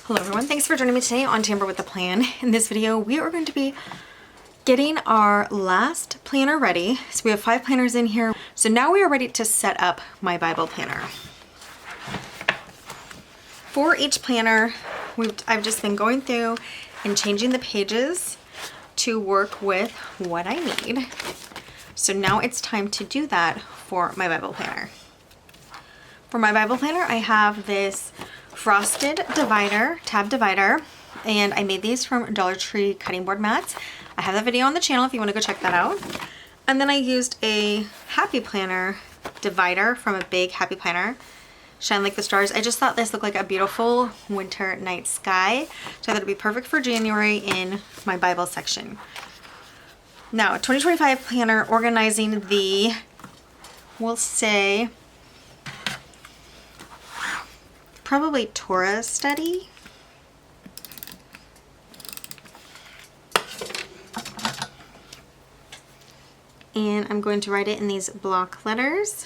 Hello everyone, thanks for joining me today on Tamper with a Plan. In this video, we are going to be getting our last planner ready. So we have 5 planners in here. So now we are ready to set up my Bible planner. For each planner, I've just been going through and changing the pages to work with what I need. So now it's time to do that for my Bible planner. For my Bible planner, I have this frosted divider, tab divider, and I made these from Dollar Tree cutting board mats. I have that video on the channel if you want to go check that out. And then I used a Happy Planner divider from a big Happy Planner, Shine Like the Stars. I just thought this looked like a beautiful winter night sky, so I thought it'd be perfect for January in my Bible section. Now, 2025 planner, organizing the, we'll say, probably Torah study. And I'm going to write it in these block letters.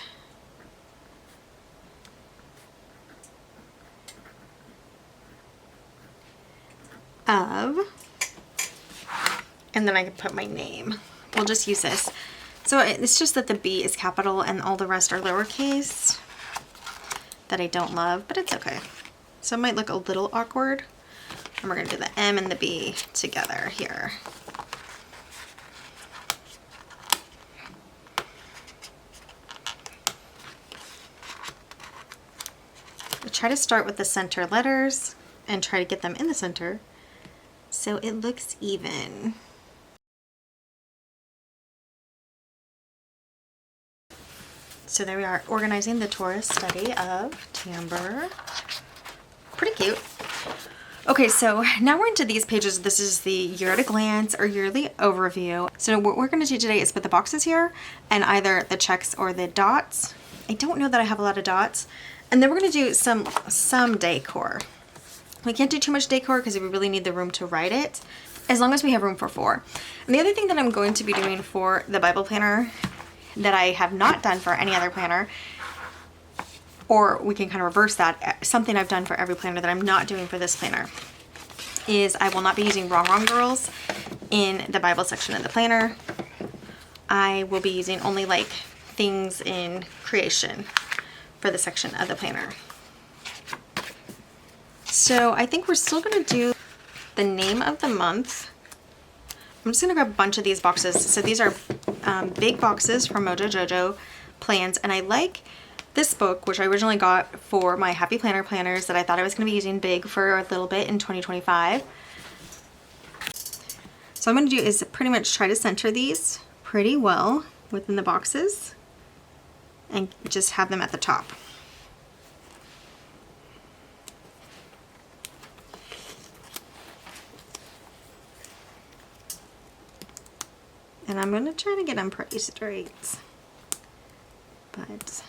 Of, and then I can put my name. We'll just use this. So it's just that the B is capital and all the rest are lowercase. That I don't love, but it's okay. So it might look a little awkward. And we're gonna do the M and the B together here. I try to start with the center letters and try to get them in the center so it looks even. So there we are, organizing the Torah study of Tamber. Pretty cute. Okay, so now we're into these pages. This is the year at a glance or yearly overview. So what we're going to do today is put the boxes here and either the checks or the dots. I don't know that I have a lot of dots. And then we're going to do some decor. We can't do too much decor because we really need the room to write it, as long as we have room for 4. And the other thing that I'm going to be doing for the Bible planner that I have not done for any other planner, or we can kind of reverse that, something I've done for every planner that I'm not doing for this planner, is I will not be using Wrong Girls in the Bible section of the planner. I will be using only like things in creation for the section of the planner. So I think we're still going to do the name of the month. I'm just going to grab a bunch of these boxes. So these are big boxes from Mojo Jojo plans, and I like this book, which I originally got for my Happy Planner planners that I thought I was going to be using big for a little bit in 2025. So what I'm going to do is pretty much try to center these pretty well within the boxes and just have them at the top. And I'm going to try to get them pretty straight, but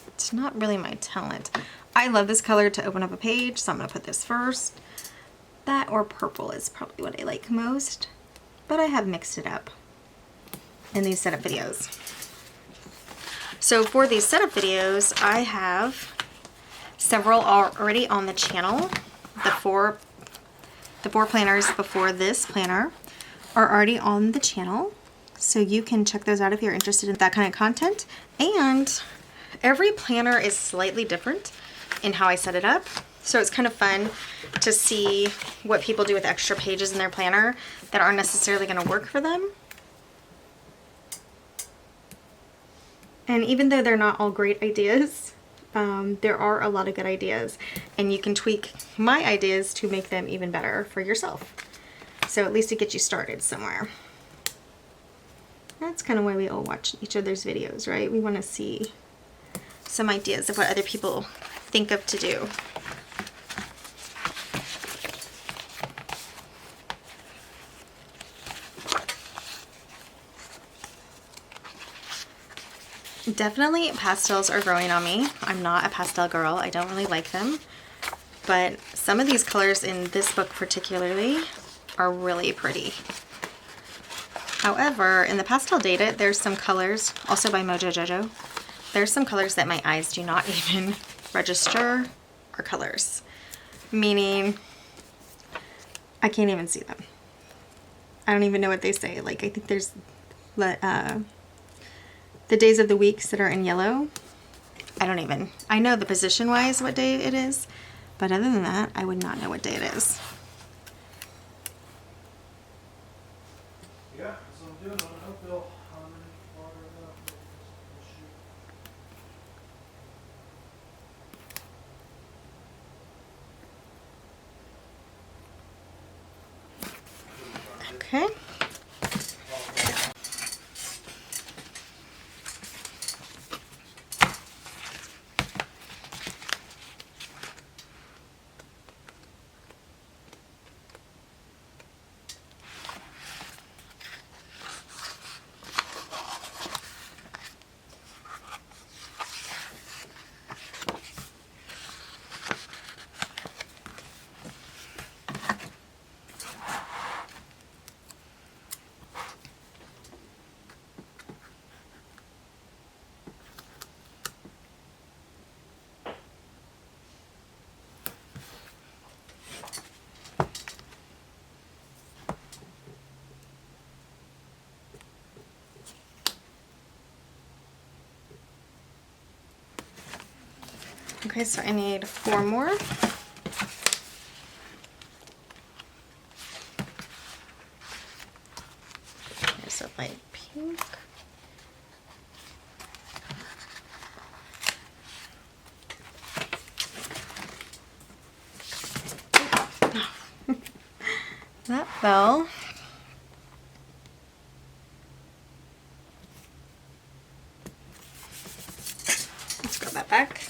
it's not really my talent. I love this color to open up a page, so I'm going to put this first. That or purple is probably what I like most, but I have mixed it up in these setup videos. So for these setup videos, I have several already on the channel. The four planners before this planner are already on the channel, so you can check those out if you're interested in that kind of content. And every planner is slightly different in how I set it up, so it's kind of fun to see what people do with extra pages in their planner that aren't necessarily going to work for them. And even though they're not all great ideas, there are a lot of good ideas, and you can tweak my ideas to make them even better for yourself. So at least it gets you started somewhere. That's kind of why we all watch each other's videos, right? We want to see some ideas of what other people think of to do. Definitely pastels are growing on me. I'm not a pastel girl. I don't really like them. But some of these colors in this book particularly are really pretty. However, in the pastel data, there's some colors, also by Mojo Jojo, there's some colors that my eyes do not even register are colors. meaning I can't even see them. I don't even know what they say. Like, I think there's the days of the weeks that are in yellow. I know the position wise what day it is, but other than that, I would not know what day it is. Yeah, so I'm doing on Oakville. Okay. Okay, so I need 4 more. Here's a light pink. That fell. Let's grab that back.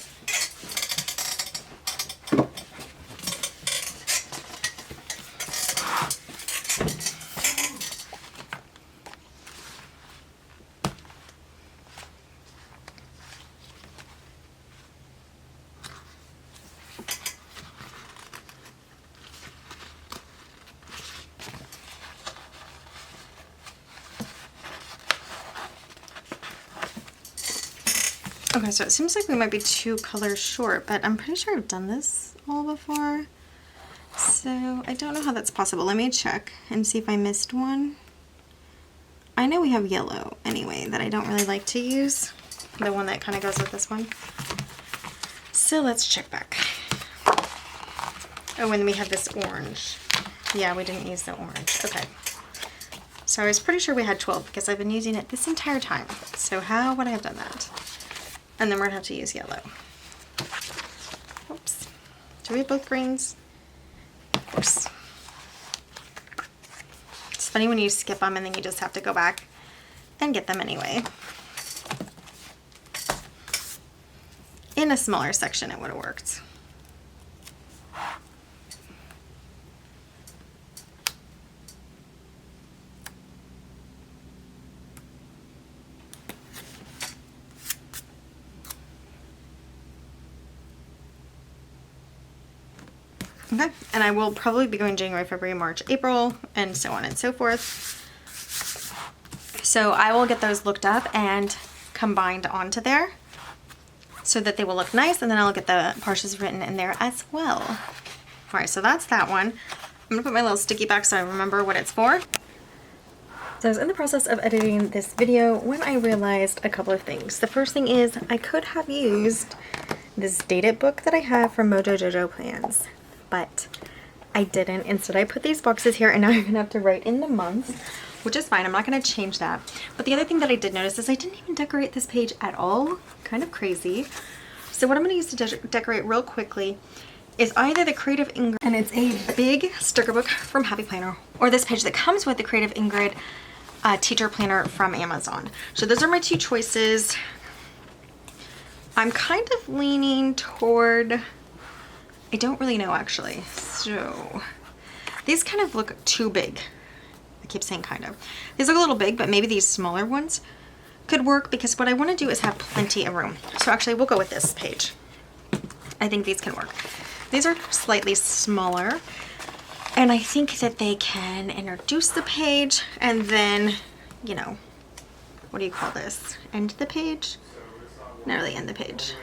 Okay, so it seems like we might be 2 colors short, but I'm pretty sure I've done this all before. So I don't know how that's possible. Let me check and see if I missed one. I know we have yellow anyway that I don't really like to use. The one that kind of goes with this one. So let's check back. Oh, and we have this orange. Yeah, we didn't use the orange. Okay. So I was pretty sure we had 12 because I've been using it this entire time. So how would I have done that? And then we're gonna have to use yellow. Oops. Do we have both greens? Of course. It's funny when you skip them and then you just have to go back and get them anyway. In a smaller section, it would have worked. Okay, and I will probably be going January, February, March, April, and so on and so forth. So I will get those looked up and combined onto there so that they will look nice, and then I'll get the partials written in there as well. All right, so that's that one. I'm gonna put my little sticky back so I remember what it's for. So I was in the process of editing this video when I realized a couple of things. The first thing is I could have used this dated book that I have from Mojo Jojo Plans, but I didn't. Instead, I put these boxes here, and now I'm gonna have to write in the months, which is fine. I'm not gonna change that. But the other thing that I did notice is I didn't even decorate this page at all. Kind of crazy. So what I'm gonna use to decorate real quickly is either the Creative Ingrid, and it's a big sticker book from Happy Planner, or this page that comes with the Creative Ingrid teacher planner from Amazon. So those are my 2 choices. I'm kind of leaning toward, I don't really know actually. So these kind of look too big. I keep saying kind of. These look a little big, but maybe these smaller ones could work because what I want to do is have plenty of room. So actually we'll go with this page. I think these can work. These are slightly smaller, and I think that they can introduce the page and then, you know, what do you call this? End the page? Not really end the page.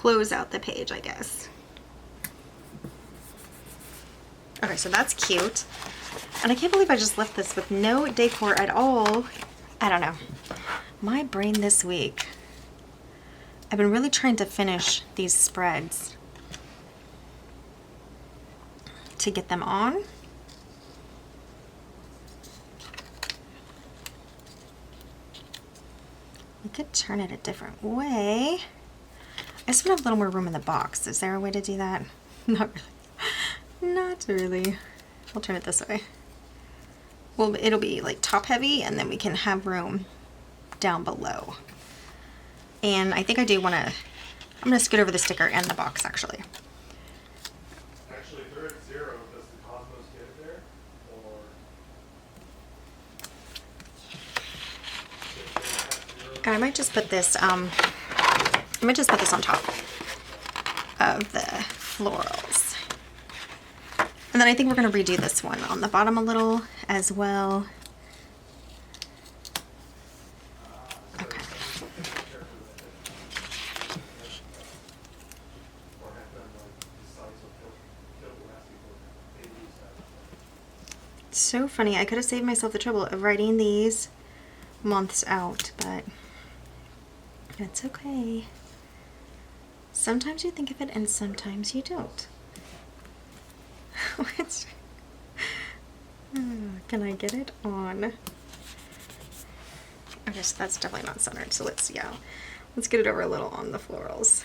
close out the page, I guess. Okay, so that's cute. And I can't believe I just left this with no decor at all. I don't know. My brain this week. I've been really trying to finish these spreads to get them on. We could turn it a different way. I just want to have a little more room in the box. Is there a way to do that? Not really. Not really. I'll turn it this way. Well, it'll be like top heavy, and then we can have room down below. And I think I do want to, I'm going to scoot over the sticker and the box actually. Actually, if they're at 0, does the Cosmos get it there? Or I might just put this, I might just put this on top of the florals. And then I think we're going to redo this one on the bottom a little as well. Okay. So funny. I could have saved myself the trouble of writing these months out, but it's okay. Sometimes you think of it and sometimes you don't. Which, can I get it on? Okay, so that's definitely not centered. So let's get it over a little on the florals.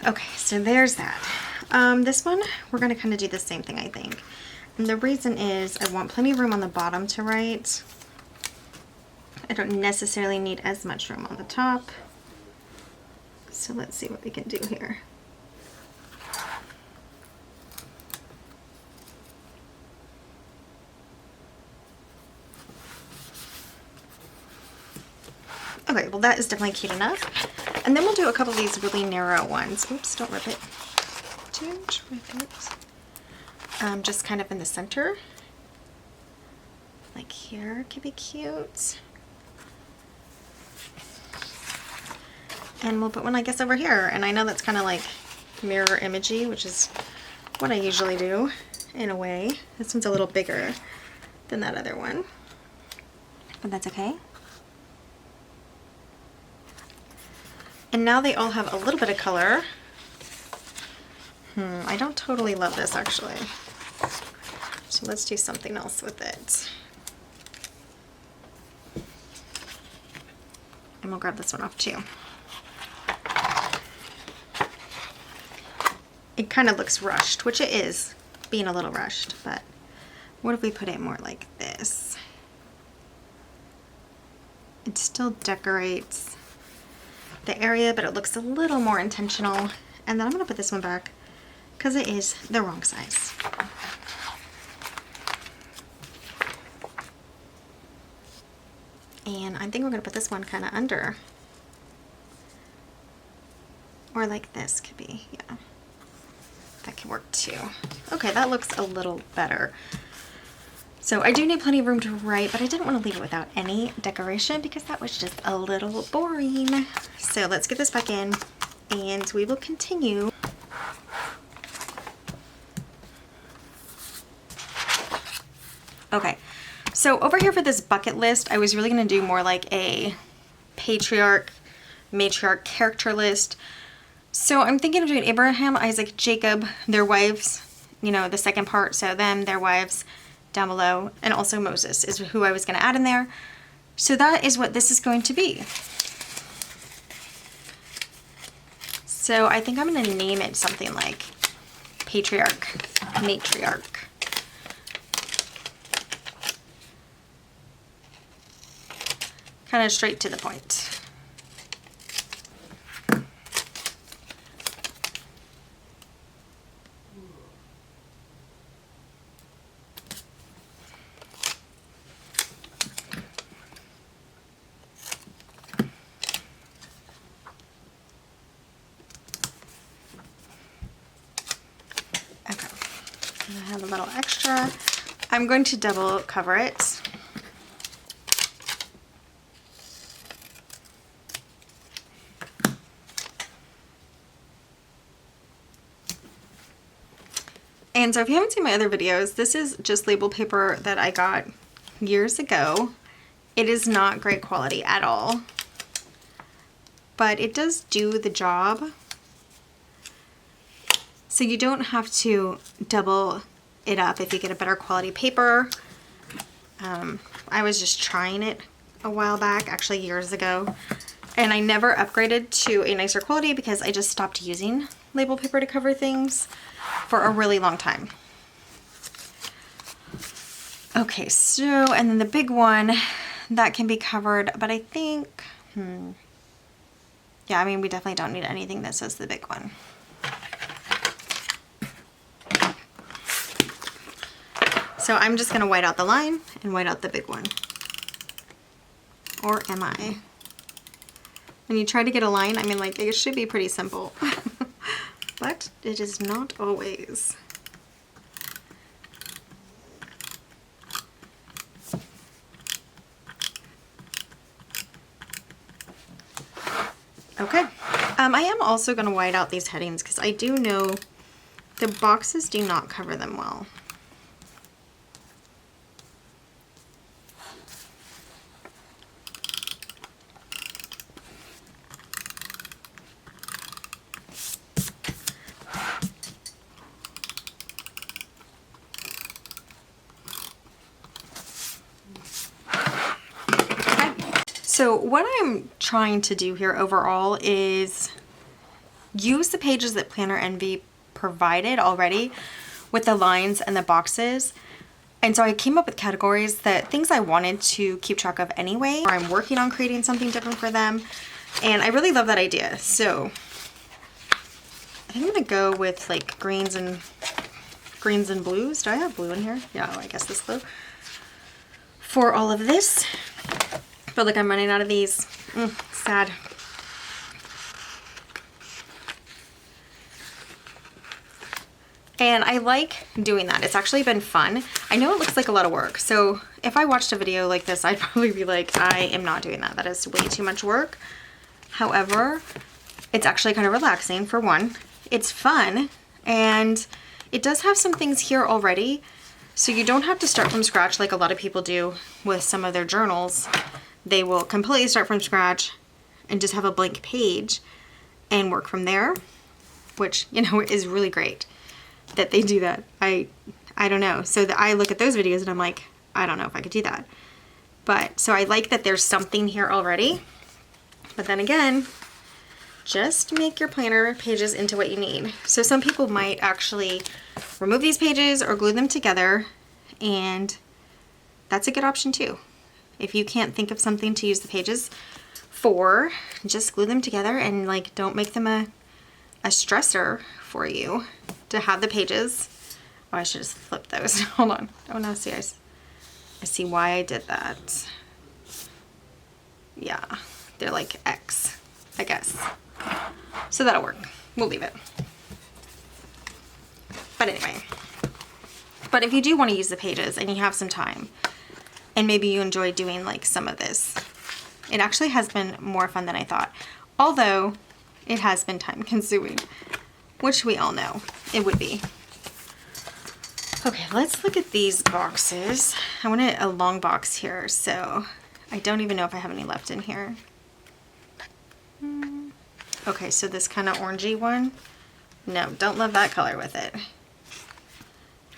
Okay, so there's that. This one, we're going to kind of do the same thing, I think. And the reason is I want plenty of room on the bottom to write. I don't necessarily need as much room on the top. So let's see what we can do here. Okay, well that is definitely cute enough. And then we'll do a couple of these really narrow ones. Oops, don't rip it. Don't rip it. Just kind of in the center. Like here could be cute. And we'll put one, I guess, over here. And I know that's kind of like mirror imagey, which is what I usually do in a way. This one's a little bigger than that other one, but that's okay. And now they all have a little bit of color. I don't totally love this actually. So let's do something else with it. And we'll grab this one off too. It kind of looks rushed, which it is, being a little rushed, but what if we put it more like this? It still decorates the area, but it looks a little more intentional. And then I'm going to put this one back because it is the wrong size. And I think we're going to put this one kind of under. Or like this could be, yeah. That can work too. Okay, that looks a little better. So I do need plenty of room to write, but I didn't want to leave it without any decoration because that was just a little boring. So let's get this back in and we will continue. Okay, so over here for this bucket list, I was really going to do more like a patriarch, matriarch character list. So I'm thinking of doing Abraham, Isaac, Jacob, their wives, you know, the second part, so them, their wives down below, and also Moses is who I was going to add in there. So that is what this is going to be. So I think I'm going to name it something like patriarch, matriarch. Kind of straight to the point. I have a little extra. I'm going to double cover it. And so if you haven't seen my other videos, this is just label paper that I got years ago. It is not great quality at all, but it does do the job. So you don't have to double it up if you get a better quality paper. I was just trying it a while back, actually years ago, and I never upgraded to a nicer quality because I just stopped using label paper to cover things for a really long time. Okay, so, and then the big one that can be covered, but I think, yeah, I mean, we definitely don't need anything that says the big one. So I'm just gonna white out the line and white out the big one. Or am I? When you try to get a line, I mean, like, it should be pretty simple. But it is not always. Okay. I am also gonna white out these headings because I do know the boxes do not cover them well. So what I'm trying to do here overall is use the pages that Planner Envy provided already with the lines and the boxes. And so I came up with categories that things I wanted to keep track of anyway, or I'm working on creating something different for them. And I really love that idea. So I think I'm gonna go with like greens and blues. Do I have blue in here? Yeah, I guess this blue. For all of this. I feel like I'm running out of these. Sad. And I like doing that. It's actually been fun. I know it looks like a lot of work. So if I watched a video like this, I'd probably be like, I am not doing that. That is way too much work. However, it's actually kind of relaxing for one. It's fun. And it does have some things here already. So you don't have to start from scratch like a lot of people do with some of their journals. They will completely start from scratch and just have a blank page and work from there, which, you know, is really great that they do that. I don't know. So I look at those videos and I'm like, I don't know if I could do that. But so I like that there's something here already. But then again, just make your planner pages into what you need. So some people might actually remove these pages or glue them together, and that's a good option too. If you can't think of something to use the pages for, just glue them together and like don't make them a stressor for you to have the pages. Oh, I should just flip those. Hold on. Oh no, see, I see why I did that. Yeah, they're like X, I guess. So that'll work. We'll leave it. But anyway. But if you do want to use the pages and you have some time, and maybe you enjoy doing like some of this, it actually has been more fun than I thought. Although it has been time consuming, which we all know it would be. Okay, let's look at these boxes. I want a long box here, so I don't even know if I have any left in here. Okay, so this kind of orangey one. No, don't love that color with it.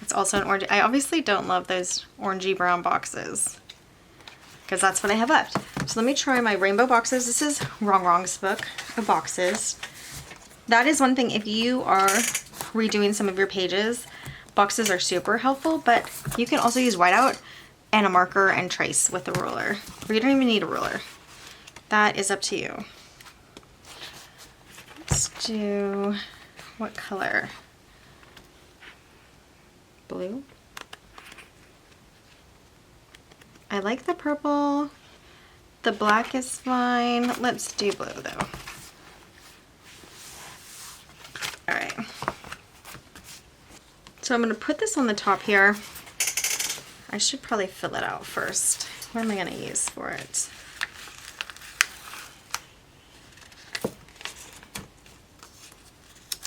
It's also an orange. I obviously don't love those orangey brown boxes because that's what I have left. So let me try my rainbow boxes. This is Wrong's book of boxes. That is one thing, if you are redoing some of your pages, boxes are super helpful, but you can also use whiteout and a marker and trace with a ruler. Or you don't even need a ruler. That is up to you. Let's do, what color? Blue. I like the purple. The black is fine. Let's do blue though. All right. So I'm going to put this on the top here. I should probably fill it out first. What am I going to use for it?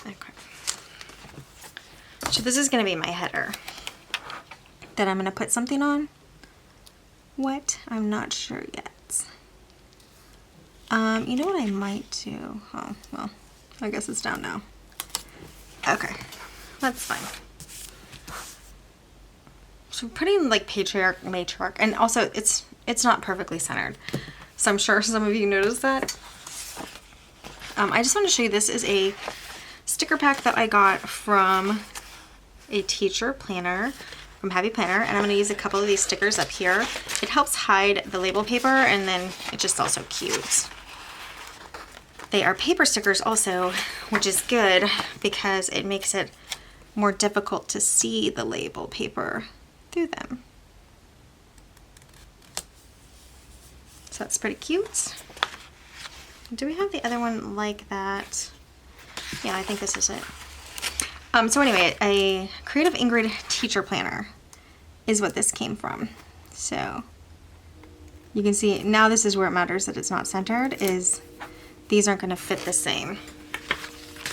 Okay. this is going to be my header that I'm going to put something on. What? I'm not sure yet. You know what I might do? Oh, well, I guess it's down now. Okay, that's fine. So putting like patriarch, matriarch, and also it's not perfectly centered. So I'm sure some of you noticed that. I just want to show you, this is a sticker pack that I got from a teacher planner from Happy Planner, and I'm going to use a couple of these stickers up here. It helps hide the label paper, and then it's just also cute. They are paper stickers also, which is good because it makes it more difficult to see the label paper through them. So that's pretty cute. Do we have the other one like that? Yeah, I think this is it. So anyway, a Creative Ingrid teacher planner is what this came from. So you can see now, this is where it matters that it's not centered, is these aren't going to fit the same.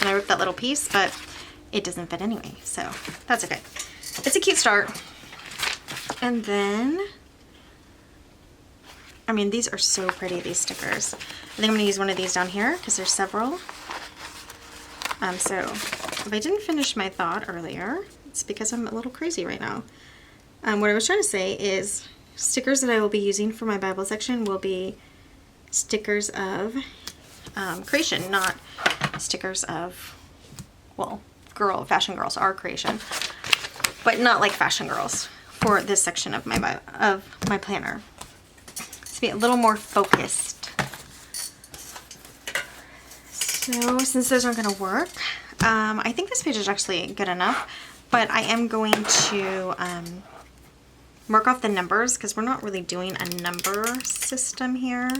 And I ripped that little piece, but it doesn't fit anyway, so that's okay. It's a cute start. And then, I mean, these are so pretty, these stickers. I think I'm going to use one of these down here because there's several. So if I didn't finish my thought earlier, it's because I'm a little crazy right now. What I was trying to say is stickers that I will be using for my Bible section will be stickers of creation, not stickers of, well, fashion girls are creation, but not like fashion girls for this section of my planner. To be a little more focused. So since those aren't going to work, I think this page is actually good enough, but I am going to mark off the numbers because we're not really doing a number system here.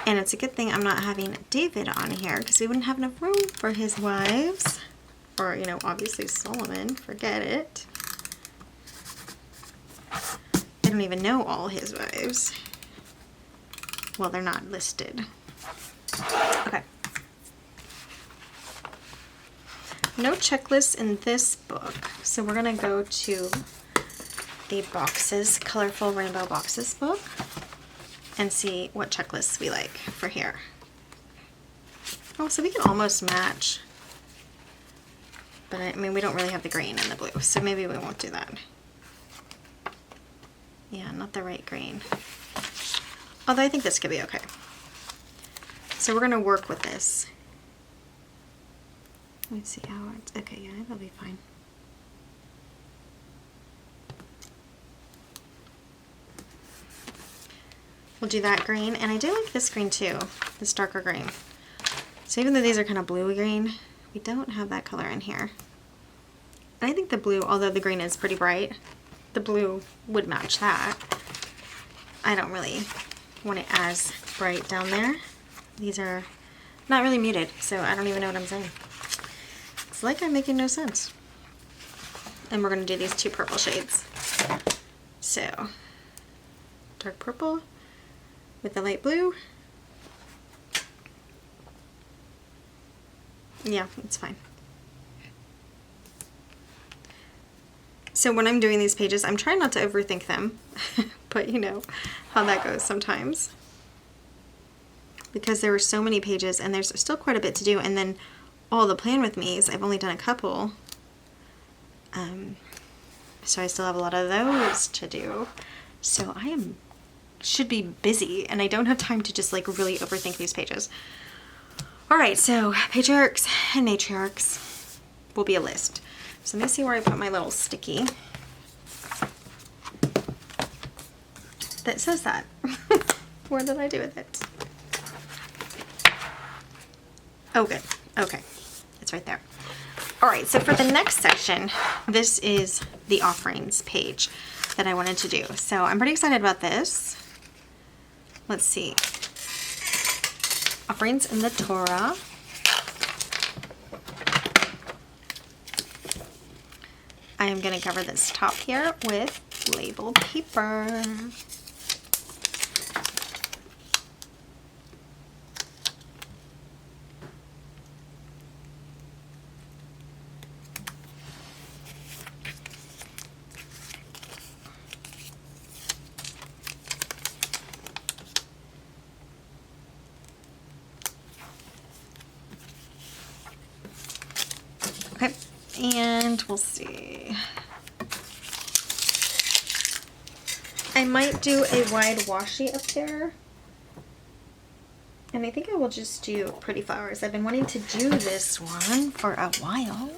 And it's a good thing I'm not having David on here because we wouldn't have enough room for his wives. Or, you know, obviously Solomon, forget it. I don't even know all his wives. Well, they're not listed. Okay. No checklists in this book, so we're gonna go to the boxes, colorful rainbow boxes book, and see what checklists we like for here. Oh, so we can almost match. But I mean, we don't really have the green and the blue, so maybe we won't do that. Yeah, not the right green. Although I think this could be okay. So we're gonna work with this. Let's see how it's, okay, yeah, that'll be fine. We'll do that green, and I do like this green too, this darker green. So even though these are kind of blue green, we don't have that color in here. And I think the blue, although the green is pretty bright, the blue would match that. I don't really want it as bright down there. These are not really muted, so I don't even know what I'm saying. It's like I'm making no sense. And we're gonna do these two purple shades. So, dark purple with the light blue. Yeah, it's fine. So when I'm doing these pages, I'm trying not to overthink them, but you know how that goes sometimes. Because there were so many pages and there's still quite a bit to do, and then all the plan with me's, I've only done a couple. So I still have a lot of those to do. So I should be busy, and I don't have time to just like really overthink these pages. All right, so patriarchs and matriarchs will be a list. So let me see where I put my little sticky that says that. Where did I do with it? Oh, good. Okay. It's right there. All right, so for the next section, this is the offerings page that I wanted to do. So I'm pretty excited about this. Let's see. Offerings in the Torah. I am going to cover this top here with label paper. We'll see. I might do a wide washi up there. And I think I will just do pretty flowers. I've been wanting to do this one for a while.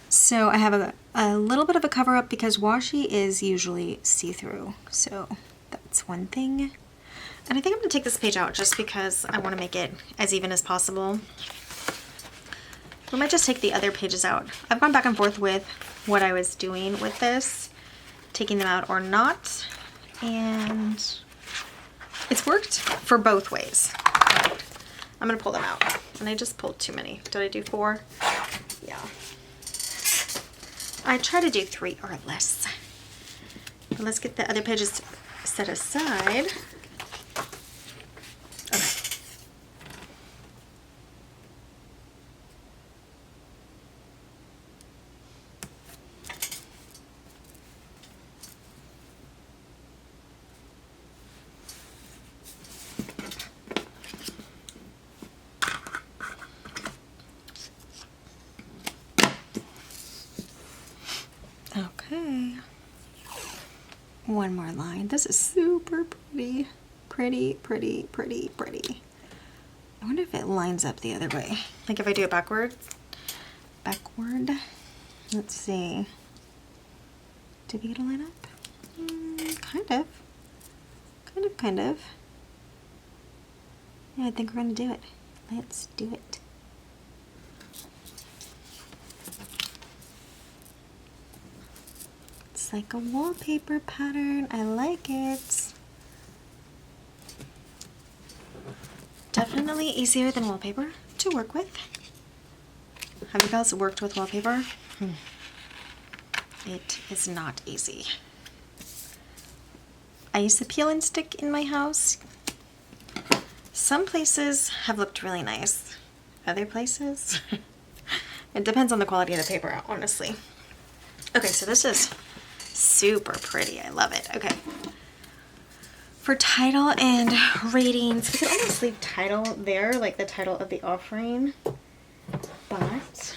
So I have a little bit of a cover up because washi is usually see-through. So that's one thing. And I think I'm going to take this page out just because I want to make it as even as possible. We might just take the other pages out. I've gone back and forth with what I was doing with this, taking them out or not. And it's worked for both ways. I'm going to pull them out. And I just pulled too many. Did I do 4? Yeah. I try to do 3 or less. But let's get the other pages set aside. Okay. One more line. This is super pretty. Pretty, pretty, pretty, pretty. I wonder if it lines up the other way. Like if I do it backward. Backward. Let's see. Did we get a line up? Kind of. Kind of. Yeah, I think we're gonna do it. Let's do it. It's like a wallpaper pattern. I like it. Definitely easier than wallpaper to work with. Have you guys worked with wallpaper? It is not easy. I use the peel and stick in my house. Some places have looked really nice. Other places, it depends on the quality of the paper, honestly. Okay, so this is super pretty. I love it. Okay. For title and ratings, we could almost leave title there, like the title of the offering. But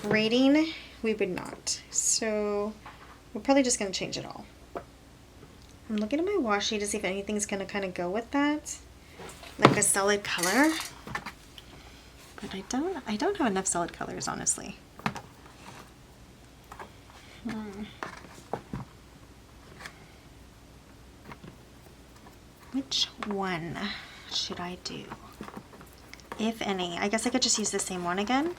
rating, we would not. So we're probably just going to change it all. I'm looking at my washi to see if anything's going to kind of go with that. Like a solid color. But I don't have enough solid colors, honestly. Which one should I do? If any. I guess I could just use the same one again.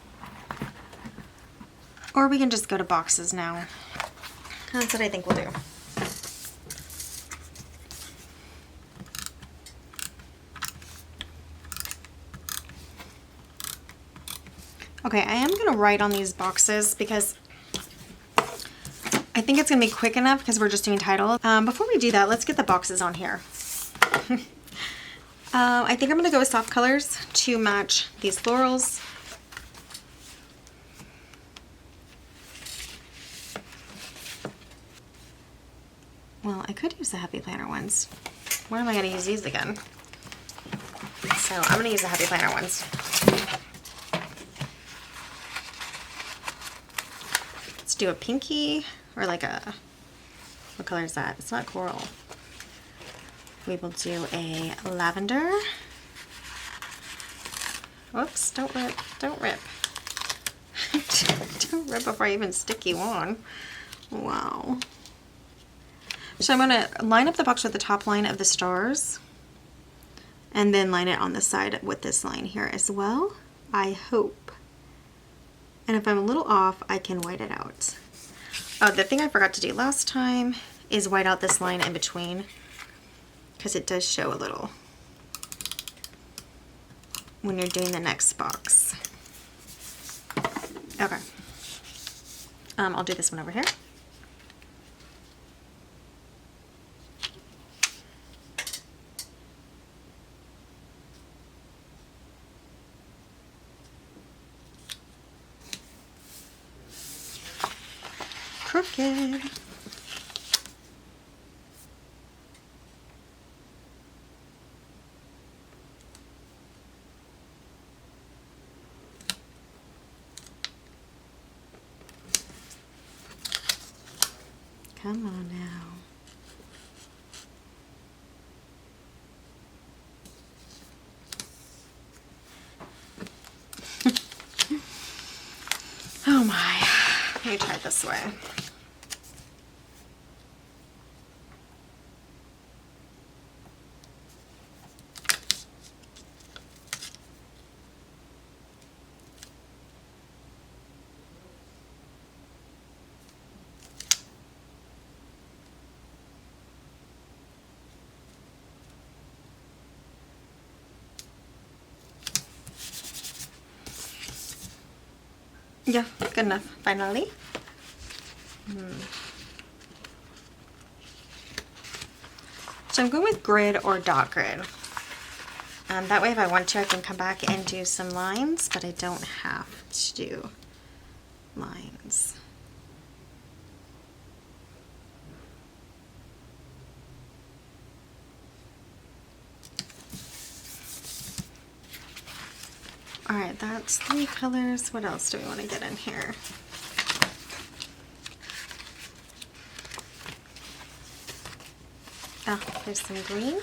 Or we can just go to boxes now. That's what I think we'll do. Okay, I am going to write on these boxes because I think it's going to be quick enough because we're just doing title. Before we do that, let's get the boxes on here. I think I'm going to go with soft colors to match these florals. Well, I could use the Happy Planner ones. When am I going to use these again? So I'm going to use the Happy Planner ones. Let's do a pinky or like a, what color is that? It's not coral. We will do a lavender. Whoops, don't rip, don't rip. Don't rip before I even stick you on. Wow. So I'm going to line up the box with the top line of the stars and then line it on the side with this line here as well, I hope. And if I'm a little off, I can white it out. Oh, the thing I forgot to do last time is white out this line in between because it does show a little when you're doing the next box. Okay. I'll do this one over here. Crooked. Come on now. Oh my. Let me try it this way. Yeah, good enough, finally. So I'm going with grid or dot grid. That way if I want to, I can come back and do some lines, but I don't have to do lines. All right, that's 3 colors. What else do we want to get in here? Oh, there's some green.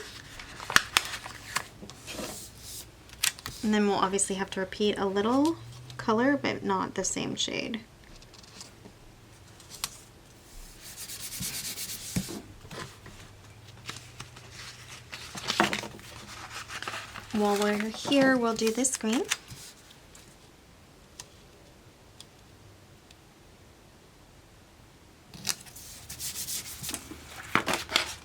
And then we'll obviously have to repeat a little color, but not the same shade. While we're here, we'll do this green.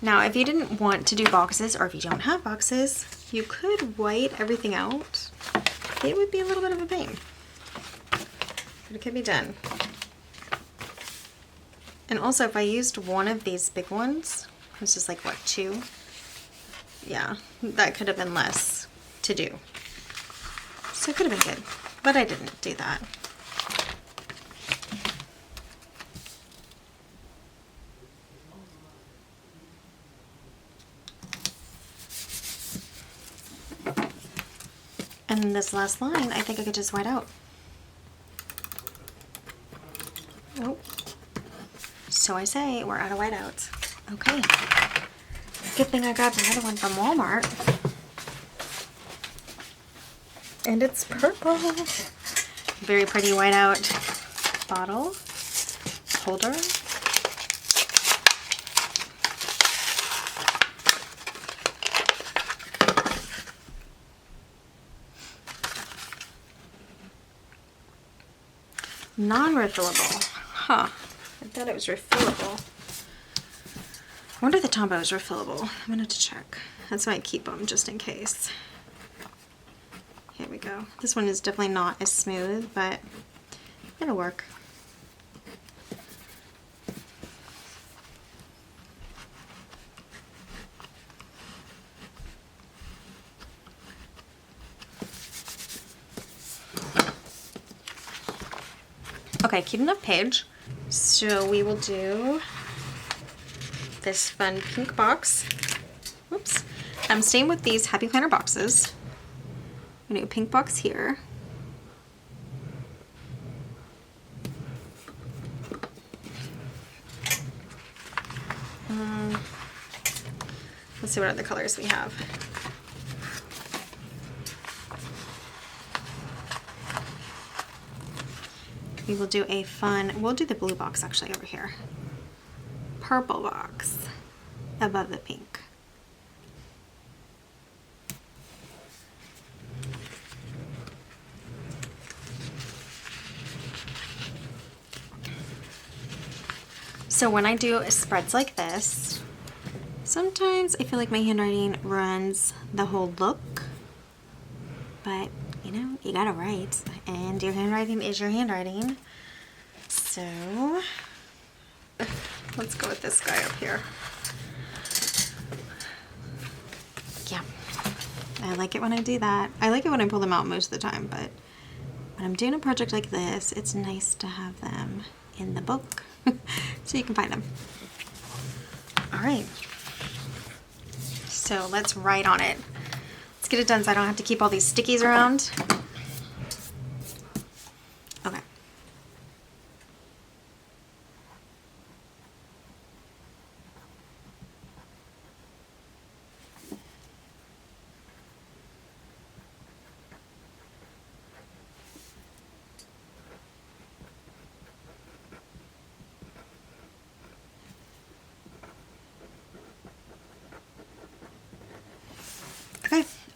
Now, if you didn't want to do boxes, or if you don't have boxes, you could white everything out. It would be a little bit of a pain, but it could be done. And also, if I used one of these big ones, this is like, what, 2? Yeah, that could have been less to do. So it could have been good, but I didn't do that. And this last line, I think I could just white out. Oh, so I say, we're out of whiteouts. Okay, good thing I grabbed another one from Walmart. And it's purple. Very pretty whiteout bottle holder. Non-refillable. Huh. I thought it was refillable. I wonder if the Tombow is refillable. I'm gonna have to check. That's why I keep them, just in case. Here we go. This one is definitely not as smooth, but it'll work. Okay, cute enough page. So we will do this fun pink box. Whoops. I'm staying with these Happy Planner boxes. I'm gonna do a pink box here. Let's see what other colors we have. We will do a fun, we'll do the blue box actually over here. Purple box above the pink. So when I do spreads like this, sometimes I feel like my handwriting ruins the whole look, but you know, you gotta write, and your handwriting is your handwriting. So let's go with this guy up here. Yeah, I like it when I do that. I like it when I pull them out most of the time, but when I'm doing a project like this, it's nice to have them in the book so you can find them. All right, so let's write on it. Let's get it done so I don't have to keep all these stickies around. Okay.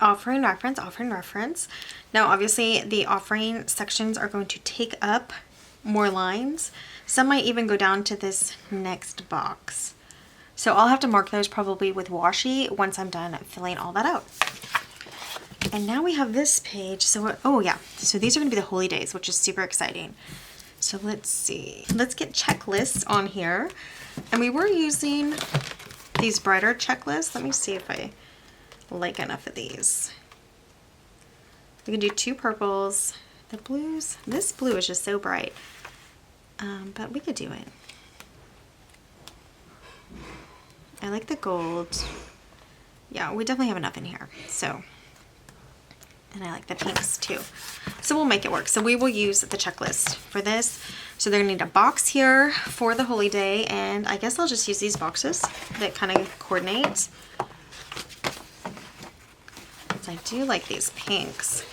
offering reference, offering reference. Now, obviously, the offering sections are going to take up more lines. Some might even go down to this next box. So I'll have to mark those probably with washi once I'm done filling all that out. And now we have this page. So, oh yeah, so these are going to be the holy days, which is super exciting. So let's see. Let's get checklists on here. And we were using these brighter checklists. Let me see if I like enough of these. We can do 2 purples. The blues, this blue is just so bright. But we could do it. I like the gold. Yeah, we definitely have enough in here. So, and I like the pinks too. So we'll make it work. So we will use the checklist for this. So they're gonna need a box here for the holy day, and I guess I'll just use these boxes that kind of coordinate. I do like these pinks.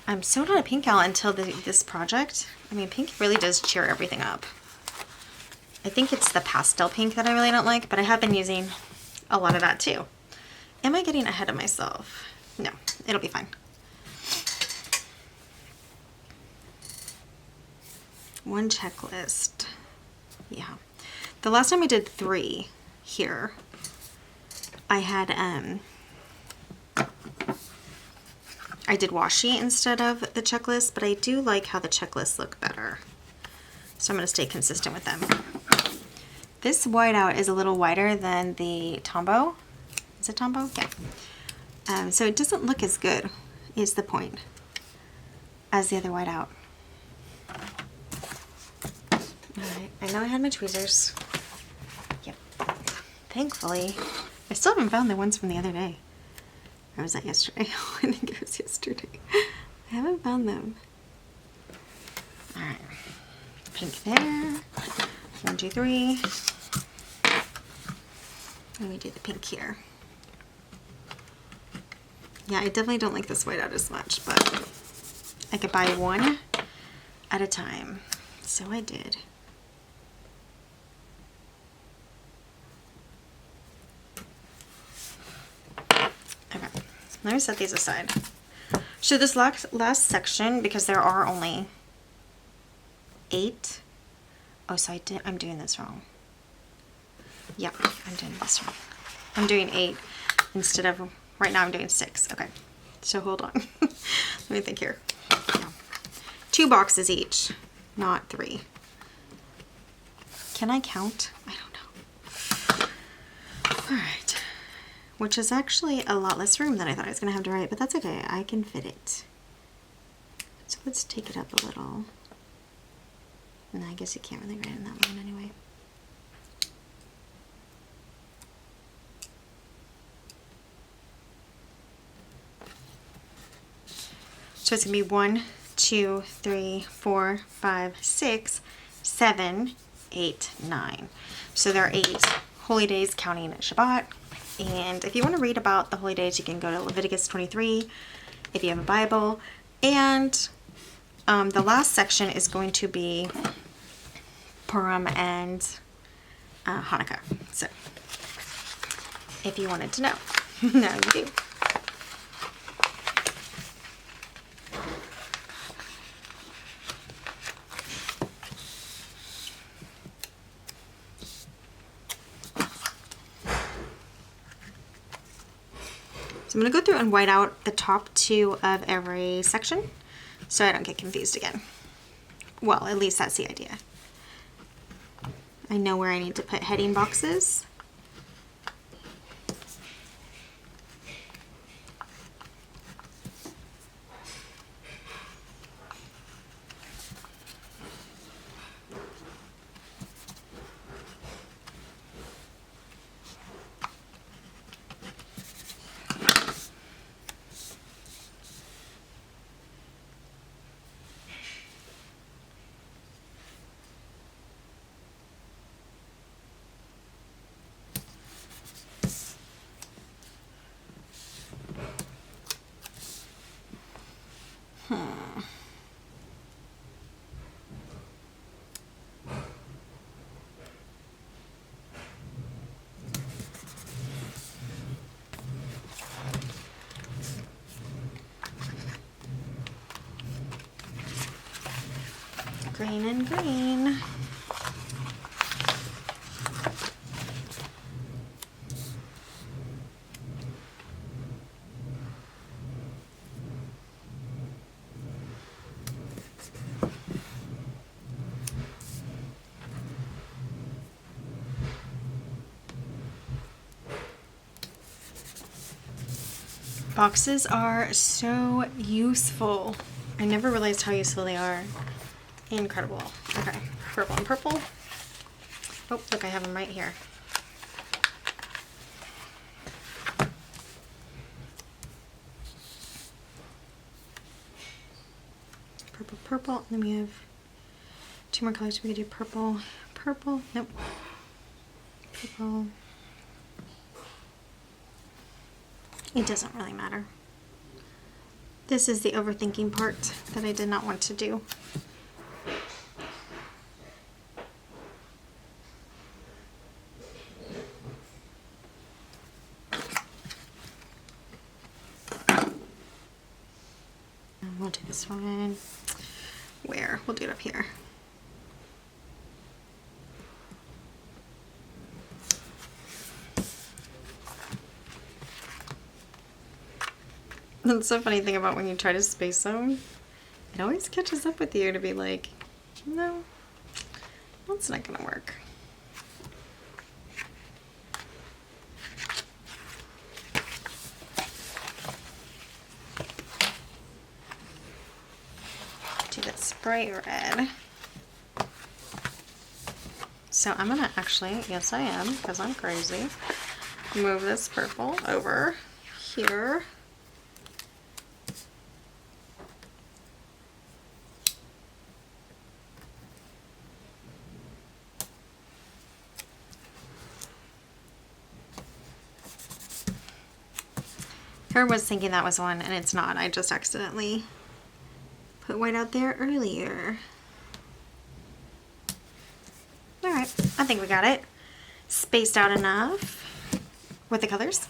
I'm so not a pink gal until this project. I mean, pink really does cheer everything up. I think it's the pastel pink that I really don't like, but I have been using a lot of that too. Am I getting ahead of myself? No, it'll be fine. One checklist. Yeah. The last time I did 3 here, I had, I did washi instead of the checklist, but I do like how the checklists look better. So I'm going to stay consistent with them. This whiteout is a little whiter than the Tombow. Is it Tombow? Yeah. So it doesn't look as good, is the point, as the other whiteout. Alright, I know I had my tweezers. Yep. Thankfully, I still haven't found the ones from the other day. Or was that yesterday? I think it was yesterday. I haven't found them. Alright. Pink there. 1, 2, 3. Let me do the pink here. Yeah, I definitely don't like this whiteout as much, but I could buy one at a time. So I did. Okay, let me set these aside. So this last section, because there are only 8. Oh, so I'm doing this wrong. Yep, I'm doing this wrong. I'm doing 8 instead of, right now I'm doing 6. Okay, so hold on. Let me think here. No. 2 boxes each, not 3. Can I count? I don't know. All right. Which is actually a lot less room than I thought I was going to have to write, but that's okay. I can fit it. So let's take it up a little. And I guess you can't really write in that line anyway. So it's going to be 1, 2, 3, 4, 5, 6, 7, 8, 9. So there are 8 holy days counting Shabbat. And if you want to read about the holy days, you can go to Leviticus 23 if you have a Bible. And the last section is going to be Purim and Hanukkah. So if you wanted to know, now you do. So I'm going to go through and white out the top 2 of every section so I don't get confused again. Well, at least that's the idea. I know where I need to put heading boxes. Green and green. Boxes are so useful. I never realized how useful they are. Incredible. Okay, purple and purple. Oh, look, I have them right here. Purple, purple, and then we have 2 more colors. We could do purple, purple, nope. Purple. It doesn't really matter. This is the overthinking part that I did not want to do. We'll do this one. Where? We'll do it up here. That's the funny thing about when you try to space them. It always catches up with you to be like, no, that's not gonna work. Do this bright red. So I'm gonna actually, yes I am, because I'm crazy, move this purple over here. I was thinking that was one, and it's not. I just accidentally put white out there earlier. All right, I think we got it. Spaced out enough with the colors.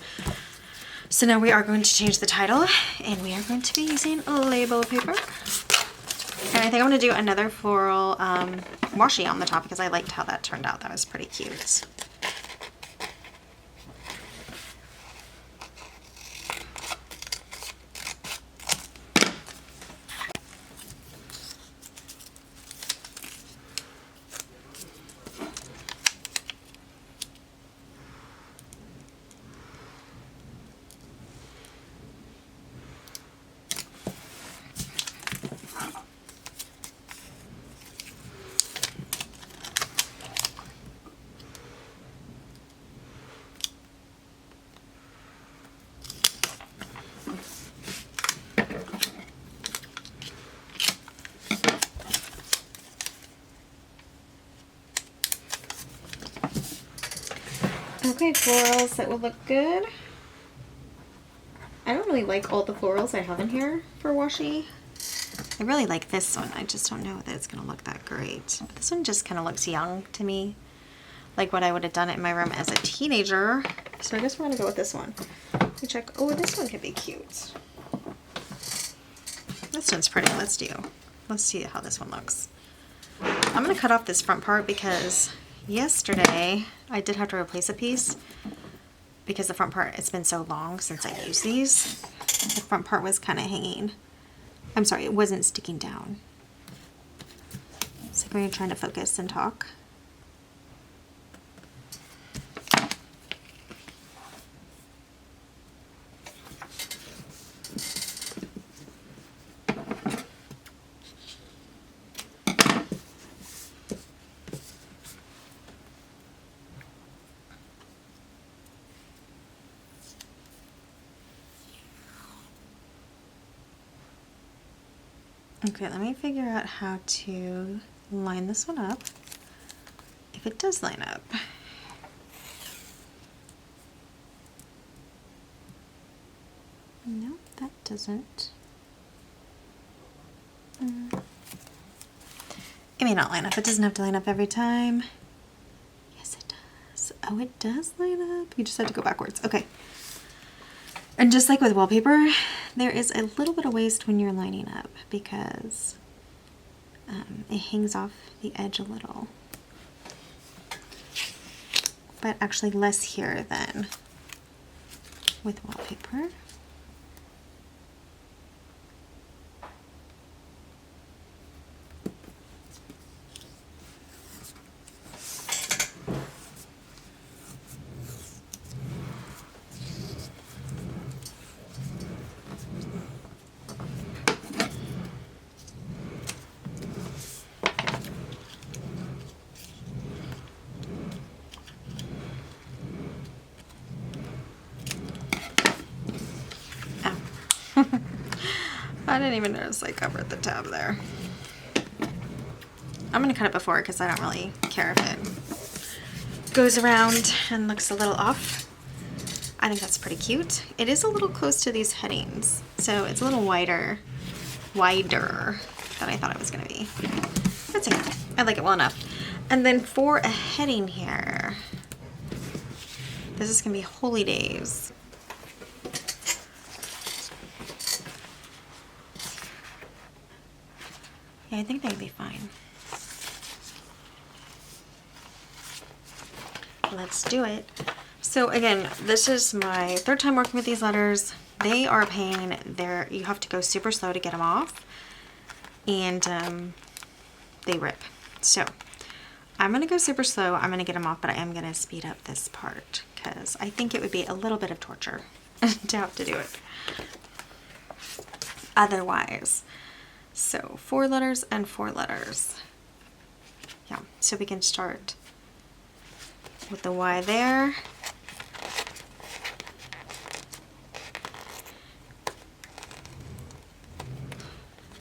So now we are going to change the title, and we are going to be using label paper. And I think I'm going to do another floral washi on the top because I liked how that turned out. That was pretty cute. Okay, florals that will look good. I don't really like all the florals I have in here for washi. I really like this one. I just don't know that it's going to look that great. But this one just kind of looks young to me. Like what I would have done it in my room as a teenager. So I guess we're going to go with this one. We check. Oh, this one could be cute. This one's pretty. Let's see how this one looks. I'm going to cut off this front part because yesterday I did have to replace a piece because the front part, it's been so long since I used these. The front part was kind of hanging. I'm sorry, it wasn't sticking down. So we're trying to focus and talk. Okay, let me figure out how to line this one up. If it does line up. No, that doesn't. It may not line up. It doesn't have to line up every time. Yes, it does. Oh, it does line up. You just have to go backwards. Okay. And just like with wallpaper, there is a little bit of waste when you're lining up because it hangs off the edge a little. But actually less here than with wallpaper. I didn't even notice I covered the tab there. I'm gonna cut it before because I don't really care if it goes around and looks a little off. I think that's pretty cute. It is a little close to these headings, so it's a little wider than I thought it was gonna be. That's okay. I like it well enough. And then for a heading here, this is gonna be Holy Days. Yeah, I think they'd be fine. Let's do it. So again, this is my third time working with these letters. They are a pain. You have to go super slow to get them off, and they rip. So I'm gonna go super slow. I'm gonna get them off, but I am gonna speed up this part because I think it would be a little bit of torture to have to do it otherwise. So 4 letters and 4 letters. Yeah, so we can start with the Y there.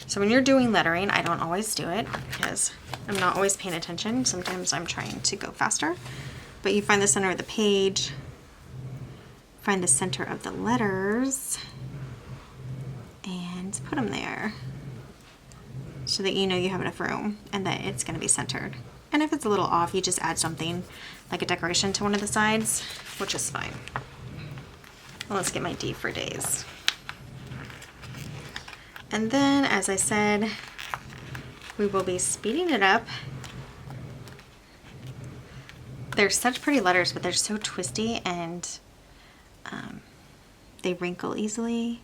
So when you're doing lettering, I don't always do it because I'm not always paying attention. Sometimes I'm trying to go faster. But you find the center of the page, find the center of the letters, and put them there so that you know you have enough room and that it's going to be centered. And if it's a little off, you just add something like a decoration to one of the sides, which is fine. Well, let's get my D for days. And then, as I said, we will be speeding it up. They're such pretty letters, but they're so twisty and they wrinkle easily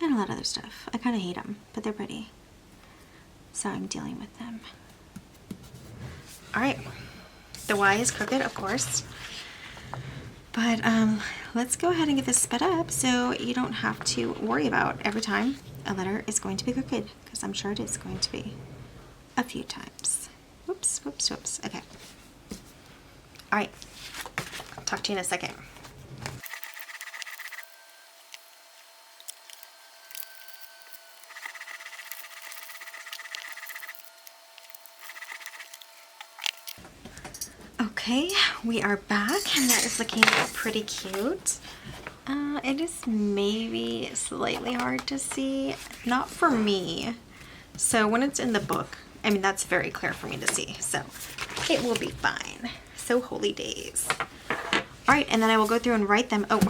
and a lot of other stuff. I kind of hate them, but they're pretty. So I'm dealing with them. All right, the Y is crooked, of course. But let's go ahead and get this sped up so you don't have to worry about every time a letter is going to be crooked, because I'm sure it is going to be a few times. Whoops, whoops, whoops. Okay. All right. I'll talk to you in a second. Okay, we are back, and that is looking pretty cute. It is maybe slightly hard to see, not for me. So when it's in the book, I mean, that's very clear for me to see, so it will be fine. So Holy Days. All right, and then I will go through and write them. Oh,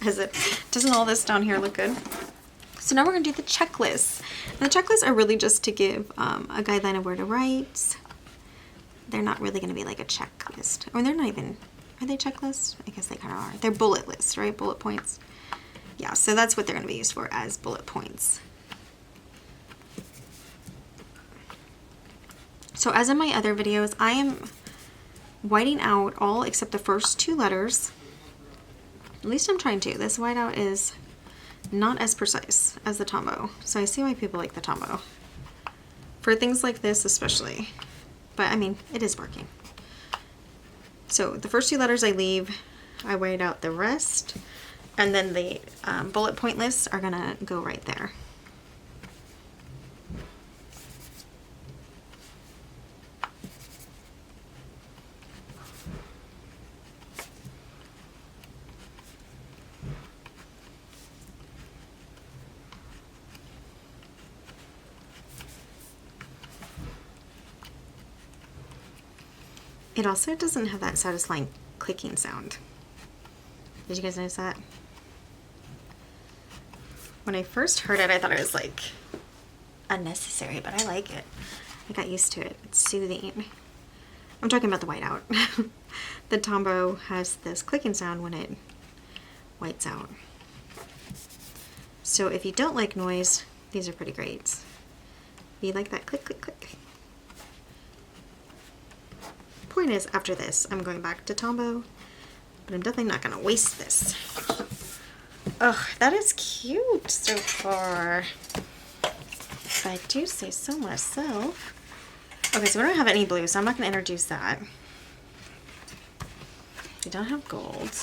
doesn't all this down here look good? So now we're gonna do the checklists. And the checklists are really just to give a guideline of where to write. They're not really gonna be like a checklist. Or they're not even, are they checklists? I guess they kind of are. They're bullet lists, right? Bullet points. Yeah, so that's what they're gonna be used for, as bullet points. So as in my other videos, I am whiting out all except the first 2 letters. At least I'm trying to. This whiteout is not as precise as the Tombow. So I see why people like the Tombow. For things like this especially. But I mean, it is working. So the first 2 letters I leave, I white out the rest, and then the bullet point lists are gonna go right there. It also doesn't have that satisfying clicking sound. Did you guys notice that? When I first heard it, I thought it was like unnecessary, but I like it. I got used to it. It's soothing. I'm talking about the whiteout. The Tombow has this clicking sound when it whites out. So if you don't like noise, these are pretty great. You like that click, click, click. Point is, after this, I'm going back to Tombow, but I'm definitely not going to waste this. Oh, that is cute so far. If I do say so myself. Okay, so we don't have any blue, so I'm not going to introduce that. We don't have gold.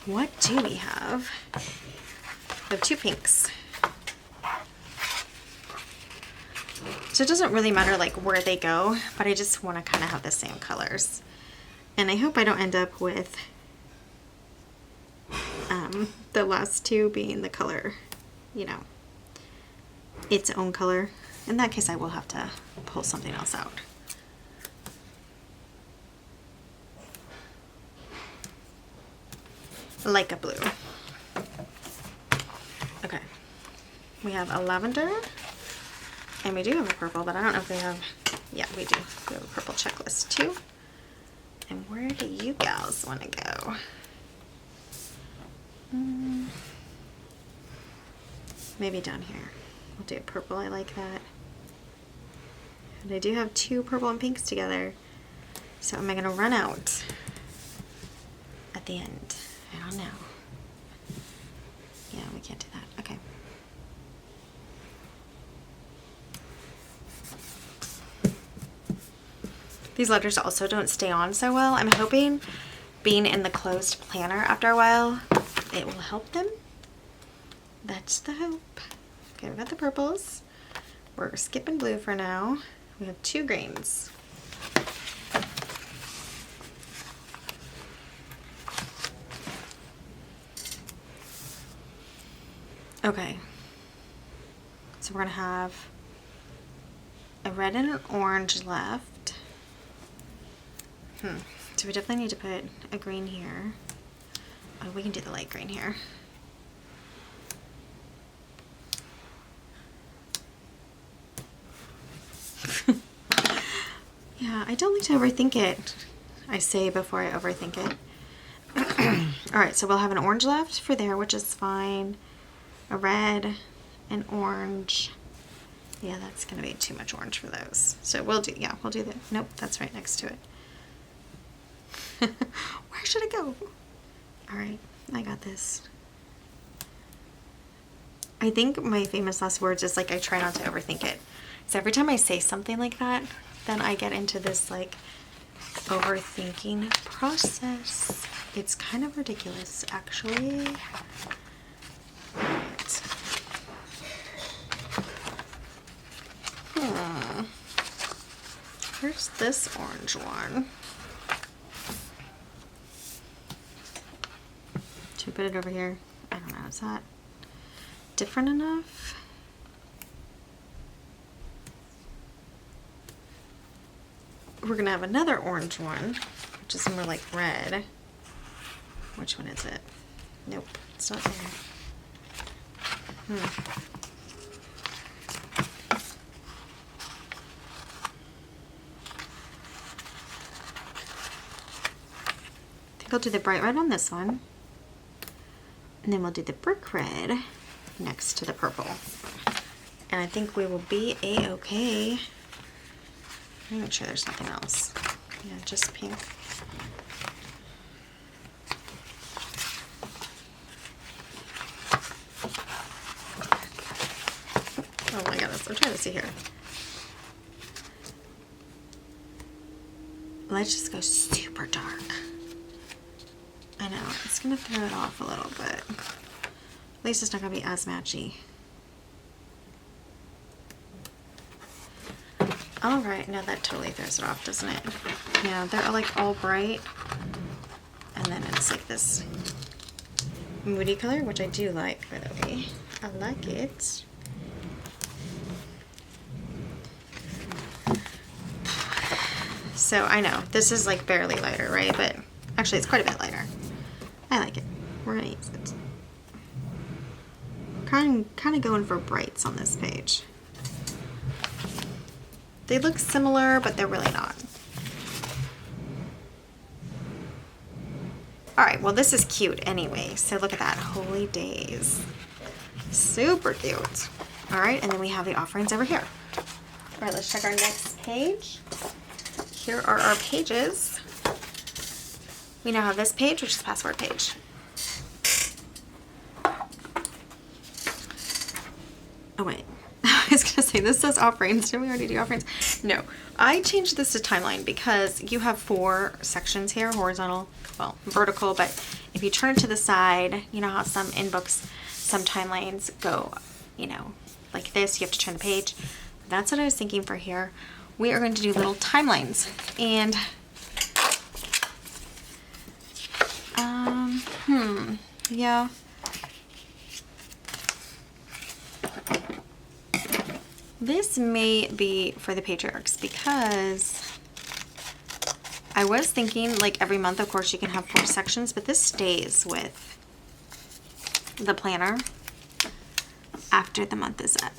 What do we have? We have 2 pinks. So it doesn't really matter like where they go, but I just want to kind of have the same colors. And I hope I don't end up with the last 2 being the color, you know, its own color. In that case, I will have to pull something else out. Like a blue. Okay. We have a lavender. And we do have a purple, but I don't know if they have... Yeah, we do. We have a purple checklist too. And where do you gals want to go? Maybe down here. We'll do a purple. I like that. And I do have 2 purple and pinks together. So am I going to run out at the end? I don't know. Yeah, we can't do that. Okay. These letters also don't stay on so well. I'm hoping being in the closed planner after a while, it will help them. That's the hope. Okay, we got the purples. We're skipping blue for now. We have 2 greens. Okay. So we're gonna have a red and an orange left. So we definitely need to put a green here. Oh, we can do the light green here. Yeah, I don't like to overthink it. I say before I overthink it. Alright, so we'll have an orange left for there, which is fine. A red, an orange. Yeah, that's going to be too much orange for those. So we'll do, yeah, we'll do that. Nope, that's right next to it. Where should it go? Alright, I got this. I think my famous last words is like I try not to overthink it. So every time I say something like that, then I get into this like overthinking process. It's kind of ridiculous, actually. Right. Where's this orange one? Should we put it over here? I don't know, is that different enough? We're gonna have another orange one, which is more like red. Which one is it? Nope, it's not there. I think I'll do the bright red on this one. And then we'll do the brick red next to the purple. And I think we will be a-okay. Let me make sure there's nothing else. Yeah, just pink. Oh my goodness, I'm trying to see here. Let's just go super dark. I know, it's gonna throw it off a little bit. At least it's not gonna be as matchy. Alright, now that totally throws it off, doesn't it? Yeah, they're like all bright. And then it's like this moody color, which I do like, by the way. I like it. So I know, this is like barely lighter, right? But actually it's quite a bit lighter. I like it. We're gonna use it. kind of going for brights on this page. They look similar, but they're really not. All right, well, this is cute anyway. So look at that, Holy Days. Super cute. All right, and then we have the offerings over here. All right, let's check our next page. Here are our pages. We now have this page, which is the password page. Oh wait, I was gonna say this says offerings. Didn't we already do offerings? No, I changed this to timeline because you have 4 sections here, horizontal, well, vertical, but if you turn it to the side, you know how some in books, some timelines go, you know, like this, you have to turn the page. That's what I was thinking for here. We are going to do little timelines, and yeah. This may be for the patriarchs because I was thinking like every month, of course, you can have 4 sections, but this stays with the planner after the month is up.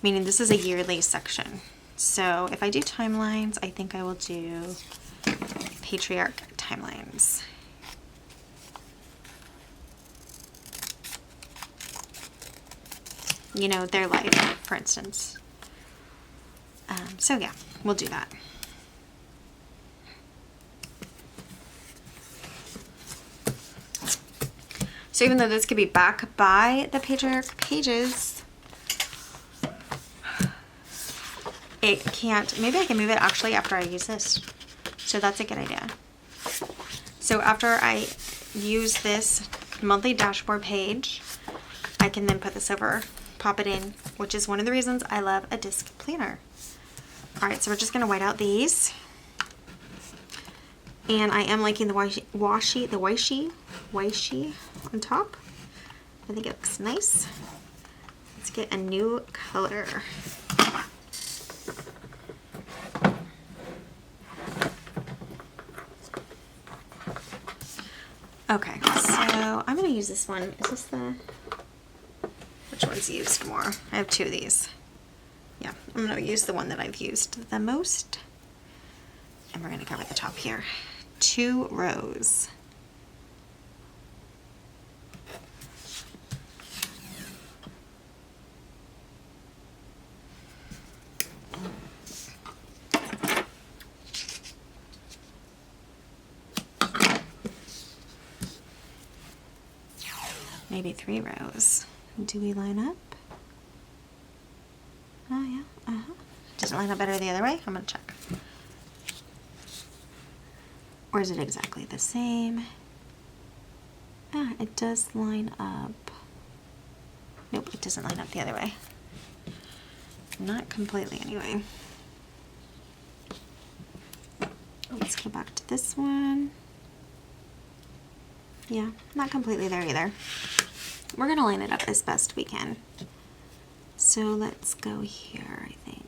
Meaning this is a yearly section. So if I do timelines, I think I will do patriarch timelines. You know, their life, for instance. So yeah, we'll do that. So even though this could be back by the patriarch pages, it can't, maybe I can move it actually after I use this. So that's a good idea. So after I use this monthly dashboard page, I can then put this over, pop it in, which is one of the reasons I love a disc planner. All right, so we're just gonna white out these. And I am liking the washi on top. I think it looks nice. Let's get a new color. Okay, so I'm gonna use this one. Is this the, which one's used more? I have 2 of these. Yeah, I'm gonna use the one that I've used the most. And we're gonna cover the top here. 2 rows. Maybe 3 rows. Do we line up? Oh yeah, Does it line up better the other way? I'm gonna check. Or is it exactly the same? Ah, it does line up. Nope, it doesn't line up the other way. Not completely anyway. Let's go back to this one. Yeah, not completely there either. We're gonna line it up as best we can. So let's go here, I think.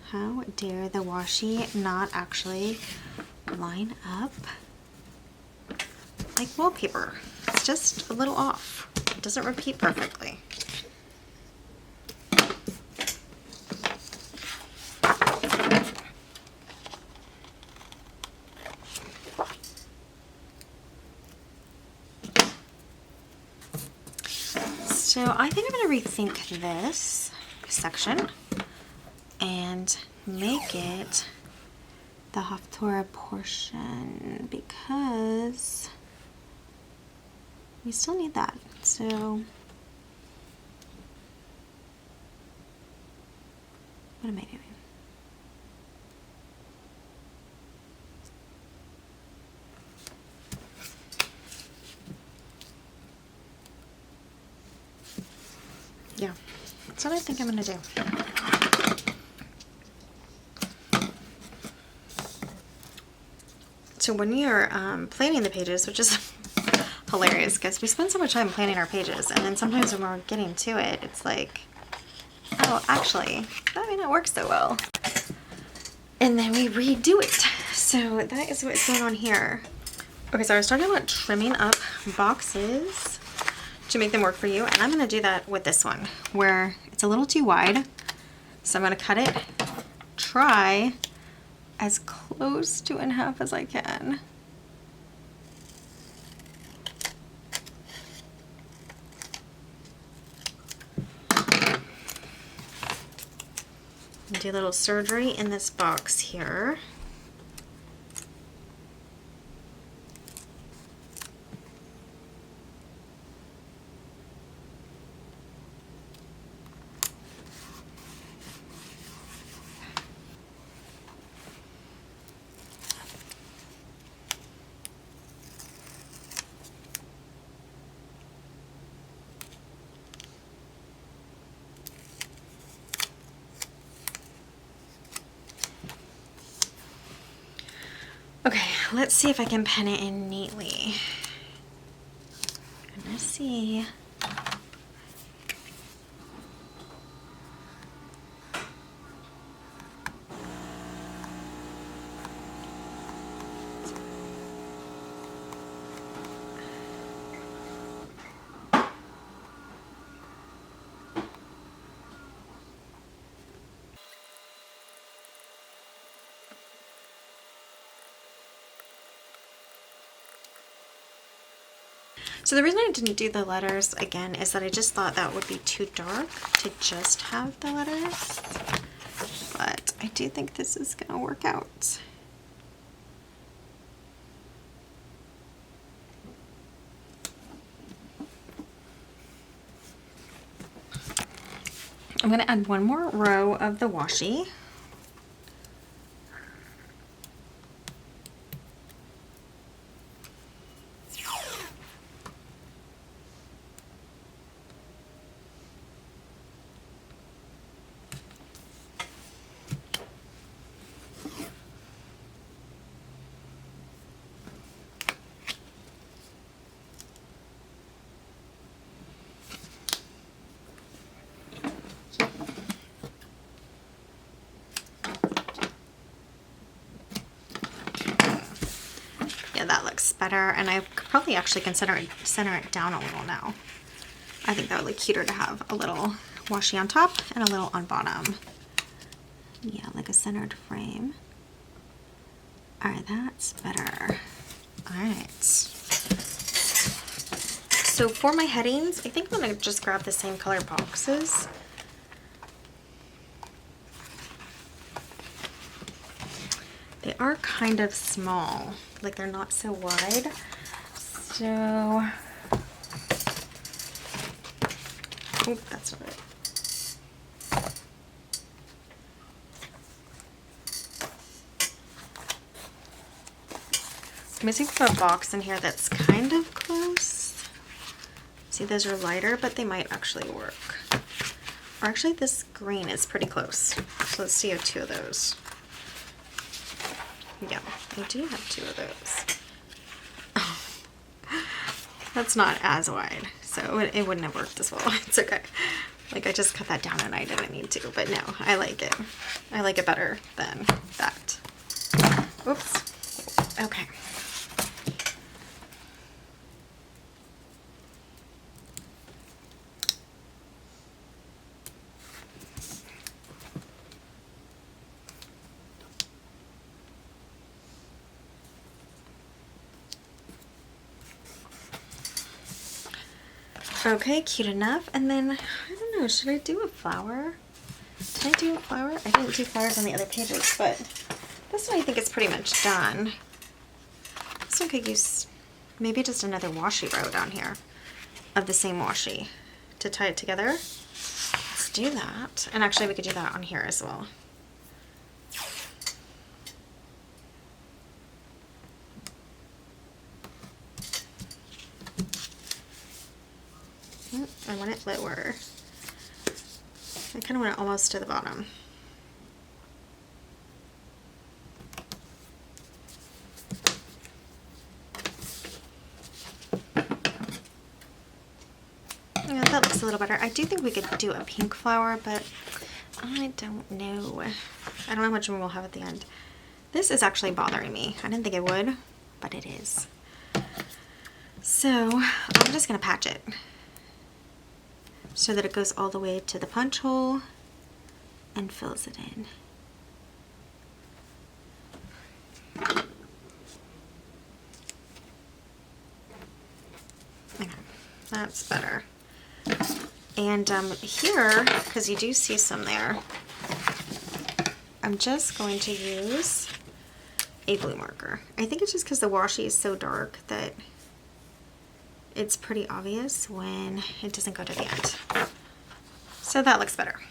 How dare the washi not actually line up like wallpaper? It's just a little off. It doesn't repeat perfectly. So I think I'm going to rethink this section and make it the Haftorah portion because we still need that. So what am I doing? Yeah, that's what I think I'm gonna do. So when you're planning the pages, which is hilarious because we spend so much time planning our pages, and then sometimes when we're getting to it, it's like, oh, actually, that may not work so well. and then we redo it. So that is what's going on here. Okay, so I was talking about trimming up boxes to make them work for you, and I'm gonna do that with this one where it's a little too wide. So I'm gonna cut it, try as close to in half as I can. Do a little surgery in this box here. Okay, let's see if I can pen it in neatly. Let's see. So the reason I didn't do the letters again is that I just thought that would be too dark to just have the letters. But I do think this is gonna work out. I'm gonna add one more row of the washi. That looks better, and I could probably actually center it down a little now. I think that would look cuter to have a little washi on top and a little on bottom. Yeah, like a centered frame. All right, that's better. All right. So for my headings, I think I'm gonna just grab the same color boxes. They are kind of small, like they're not so wide. So, oh, that's not it. I'm missing a box in here that's kind of close. See, those are lighter, but they might actually work. Or actually, this green is pretty close. So let's see two of those. Yeah, I do have two of those. Oh, that's not as wide, so it wouldn't have worked as well. It's okay. Like, I just cut that down and I didn't need to, but no, I like it. I like it better than that. Oops. Okay. Okay, cute enough. And then, I don't know, should I do a flower? Did I do a flower? I didn't do flowers on the other pages, but this one I think is pretty much done. This one could use maybe just another washi row down here of the same washi to tie it together. Let's do that. And actually we could do that on here as well. I want it lower. I kind of want it almost to the bottom. Yeah, that looks a little better. I do think we could do a pink flower, but I don't know. I don't know how much room we'll have at the end. This is actually bothering me. I didn't think it would, but it is. So I'm just gonna patch it so that it goes all the way to the punch hole and fills it in. Okay, that's better. And here, because you do see some there, I'm just going to use a blue marker. I think it's just because the washi is so dark that it's pretty obvious when it doesn't go to the end. So that looks better.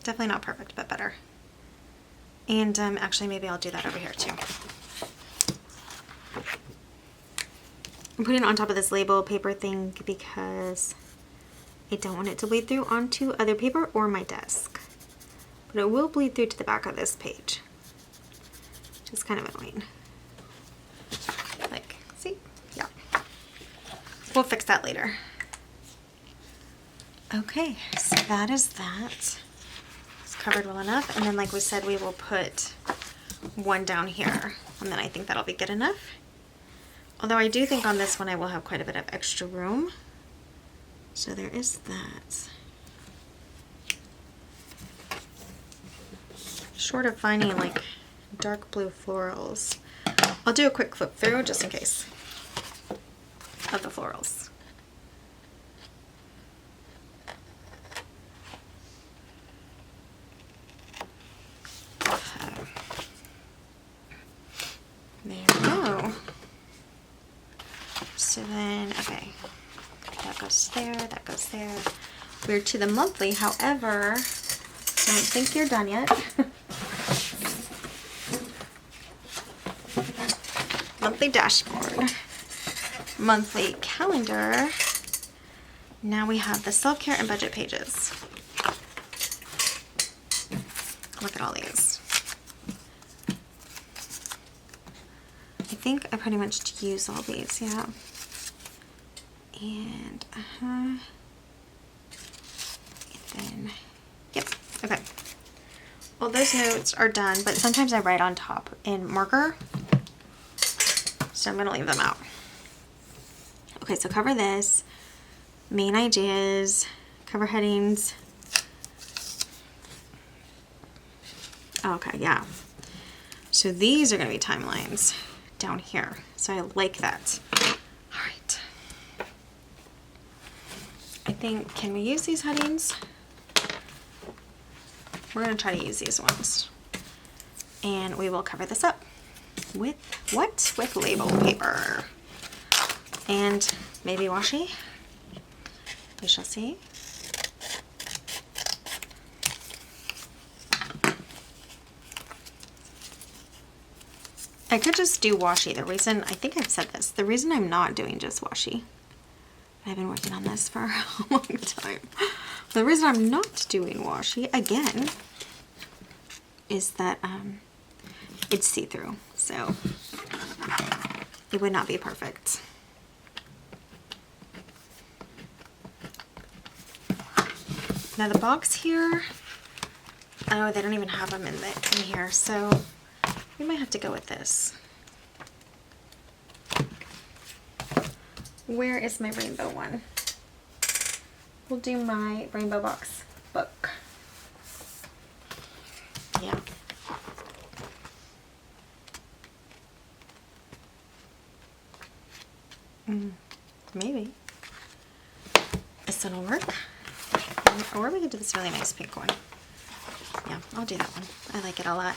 Definitely not perfect, but better. And actually maybe I'll do that over here too. I'm putting it on top of this label paper thing because I don't want it to bleed through onto other paper or my desk. But it will bleed through to the back of this page, which is kind of annoying. Like, see? Yeah. We'll fix that later. Okay, so that is that. It's covered well enough. And then like we said, we will put one down here. And then I think that'll be good enough. Although I do think on this one I will have quite a bit of extra room. So there is that. Short of finding like dark blue florals, I'll do a quick flip through just in case of the florals. There we go. So then, okay, that goes there, that goes there. We're to the monthly, however, don't think you're done yet. Monthly dashboard, monthly calendar. Now we have the self-care and budget pages. Look at all these. I think I pretty much use all these, yeah. And, and then, yep, okay. Well, those notes are done, but sometimes I write on top in marker, so I'm gonna leave them out. Okay, so cover this, main ideas, cover headings. Okay, yeah. So these are gonna be timelines down here, so I like that. All right. I think, can we use these headings? We're gonna try to use these ones. And we will cover this up with what? With label paper. And maybe washi. We shall see. I could just do washi. The reason, I think I've said this, the reason I'm not doing just washi, I've been working on this for a long time. The reason I'm not doing washi, again, is that it's see-through, so it would not be perfect. Now the box here, oh, they don't even have them in here, so we might have to go with this. Where is my rainbow one? We'll do my rainbow box book. Yeah. Maybe. This one will work. Or we could do this really nice pink one. Yeah, I'll do that one. I like it a lot.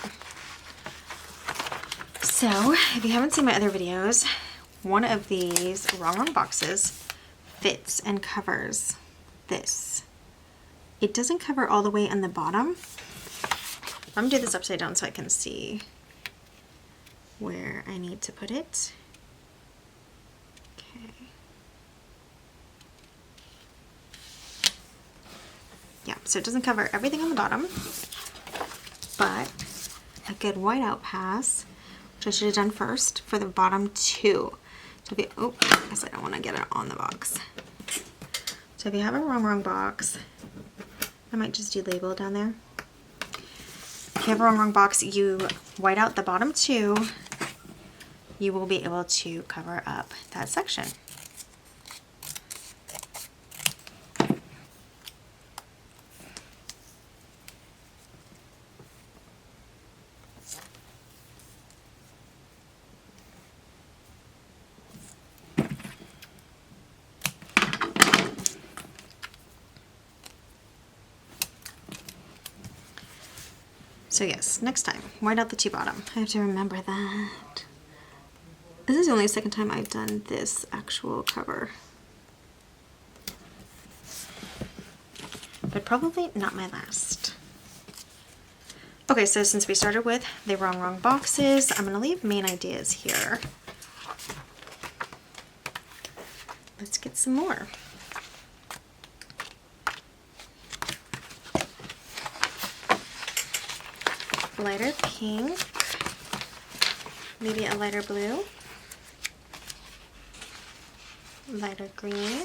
So, if you haven't seen my other videos, one of these wrong boxes fits and covers this. It doesn't cover all the way on the bottom. I'm gonna do this upside down so I can see where I need to put it. Okay. Yeah, so it doesn't cover everything on the bottom, but a good whiteout pass, which I should have done first for the bottom two. So if you, oh, I guess I don't want to get it on the box. So if you have a wrong box, I might just do label down there. if you have a wrong box, you white out the bottom two, you will be able to cover up that section. So yes, next time, white out the two bottom. I have to remember that. This is the only second time I've done this actual cover. But probably not my last. Okay, so since we started with the wrong boxes, I'm gonna leave main ideas here. Let's get some more. Lighter pink, maybe a lighter blue, lighter green,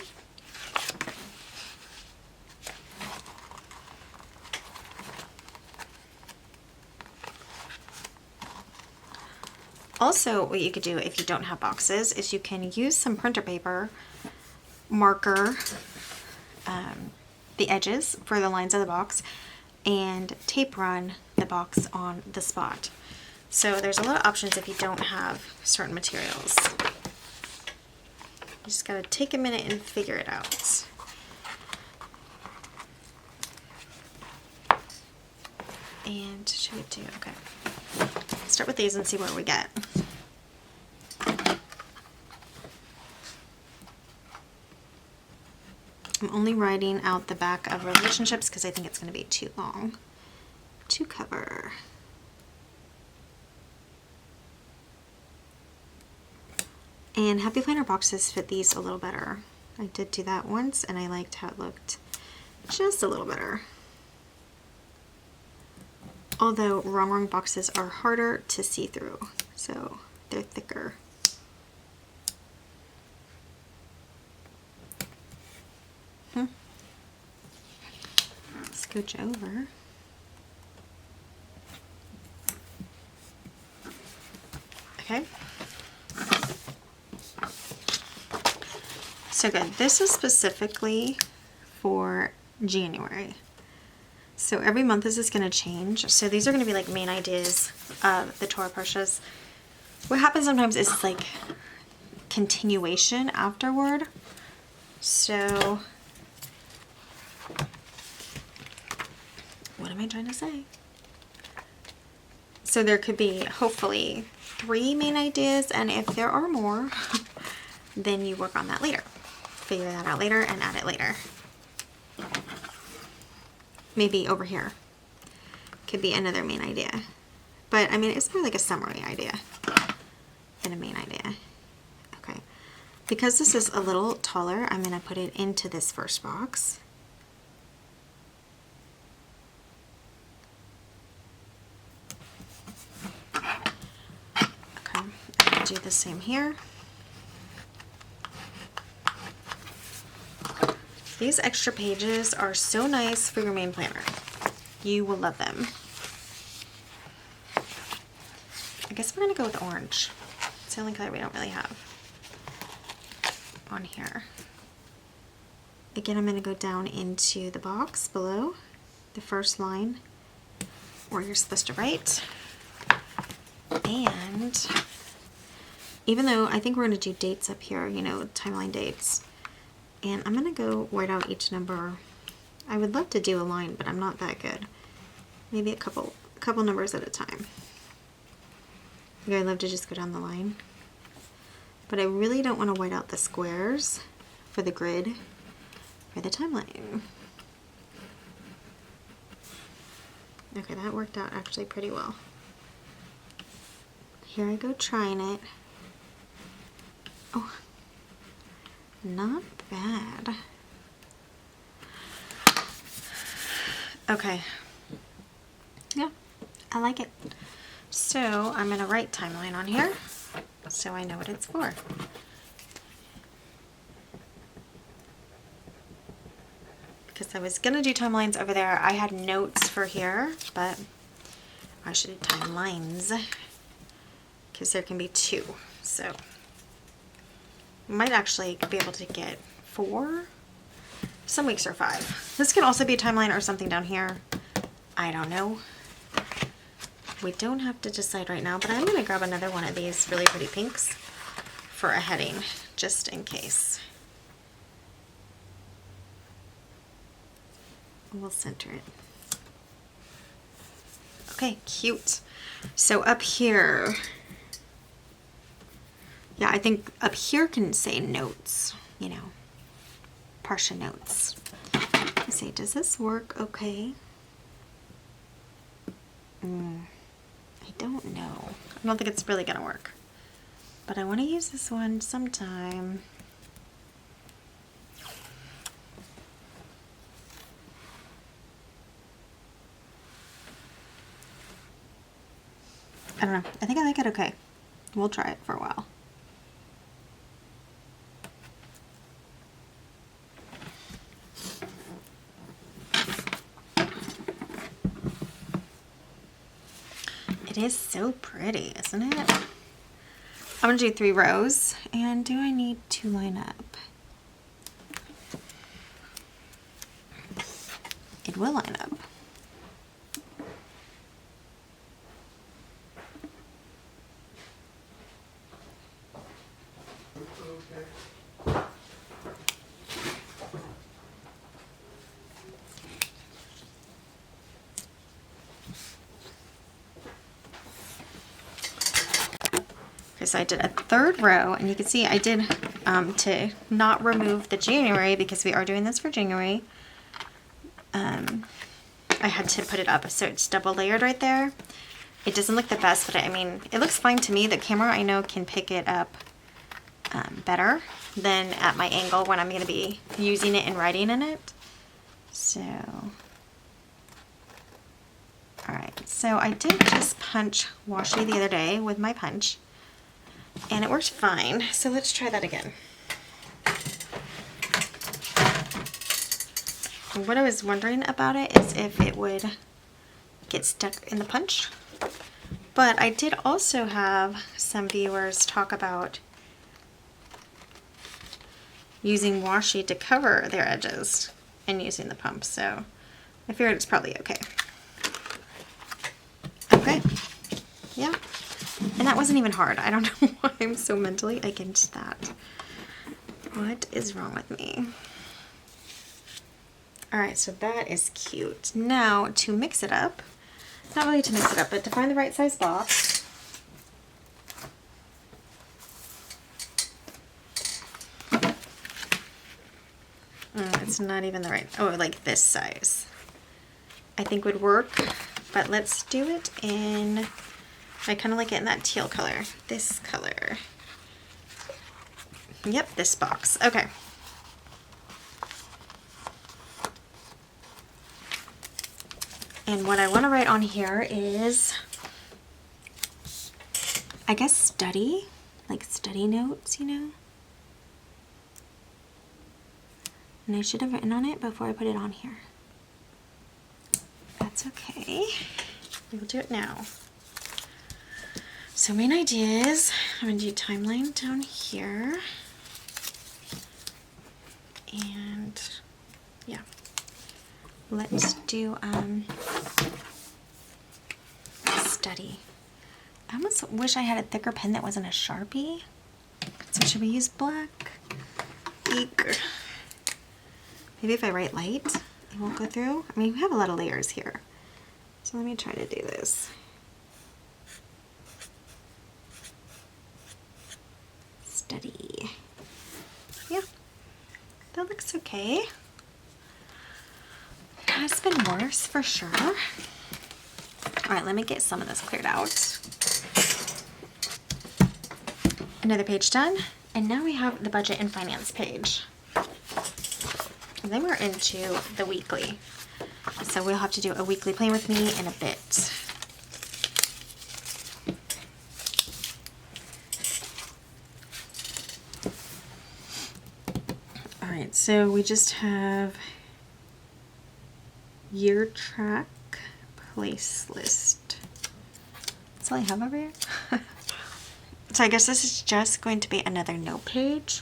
also what you could do if you don't have boxes is you can use some printer paper, marker the edges for the lines of the box, and tape run the box on the spot. So there's a lot of options if you don't have certain materials. You just gotta take a minute and figure it out. And should we do, okay. Start with these and see what we get. I'm only writing out the back of relationships because I think it's going to be too long to cover. And Happy Planner boxes fit these a little better. I did do that once and I liked how it looked just a little better. Although wrong boxes are harder to see through, so they're thicker. Scooch over. Okay. So good. This is specifically for January. So every month this is going to change. So these are going to be like main ideas of the Torah Parshas. What happens sometimes is like continuation afterward. So what am I trying to say? So there could be hopefully 3 main ideas, and if there are more, then you work on that later. Figure that out later and add it later. Maybe over here could be another main idea. But I mean, it's more like a summary idea than a main idea. Okay. Because this is a little taller, I'm going to put it into this first box. Do the same here. These extra pages are so nice for your main planner. You will love them. I guess we're gonna go with orange. It's the only color we don't really have on here. Again, I'm gonna go down into the box below the first line where you're supposed to write. And even though I think we're going to do dates up here, you know, timeline dates. And I'm going to go white out each number. I would love to do a line, but I'm not that good. Maybe a couple numbers at a time. Yeah, I'd love to just go down the line. But I really don't want to white out the squares for the grid for the timeline. Okay, that worked out actually pretty well. Here I go trying it. Oh, not bad. Okay. Yeah, I like it. So I'm going to write timeline on here so I know what it's for. Because I was going to do timelines over there. I had notes for here, but I should do timelines because there can be 2. So might actually be able to get 4. Some weeks are 5. This can also be a timeline or something down here. I don't know. We don't have to decide right now, but I'm going to grab another one of these really pretty pinks for a heading, just in case. We'll center it. Okay, cute. So up here, yeah, I think up here can say notes, you know, Parsha notes. Let's see, does this work okay? I don't know. I don't think it's really gonna work. But I want to use this one sometime. I don't know. I think I like it okay. We'll try it for a while. It is so pretty, isn't it? I'm gonna do 3 rows, and do I need to line up? It will line up. Okay, so I did a 3rd row, and you can see I did, to not remove the January, because we are doing this for January, I had to put it up so it's double layered right there. It doesn't look the best, but I mean, it looks fine to me. The camera, I know, can pick it up better than at my angle when I'm going to be using it and writing in it. So, alright, so I did just punch washi the other day with my punch, and it worked fine. So let's try that again. What I was wondering about it is if it would get stuck in the punch. But I did also have some viewers talk about using washi to cover their edges and using the pump, so I figured it's probably okay. Okay, yeah, and that wasn't even hard. I don't know why I'm so mentally against that. What is wrong with me? Alright, so that is cute. Now, to mix it up, not really to mix it up, but to find the right size box, it's not even the right, oh, like this size, I think would work, but let's do it in, I kind of like it in that teal color, this color. Yep, this box, okay. And what I want to write on here is, I guess, study, like study notes, you know? And I should have written on it before I put it on here. That's okay. We'll do it now. So main idea is, I'm going to do timeline down here. And yeah. Let's do study. I almost wish I had a thicker pen that wasn't a Sharpie. So should we use black? Eek. Maybe if I write light, it won't go through. I mean, we have a lot of layers here. So let me try to do this. Study. Yeah, that looks okay. Has been worse for sure. All right, let me get some of this cleared out. Another page done, and now we have the budget and finance page. And then we're into the weekly. So we'll have to do a weekly plan with me in a bit. All right, so we just have year track, place list, That's all I have over here. So I guess this is just going to be another note page.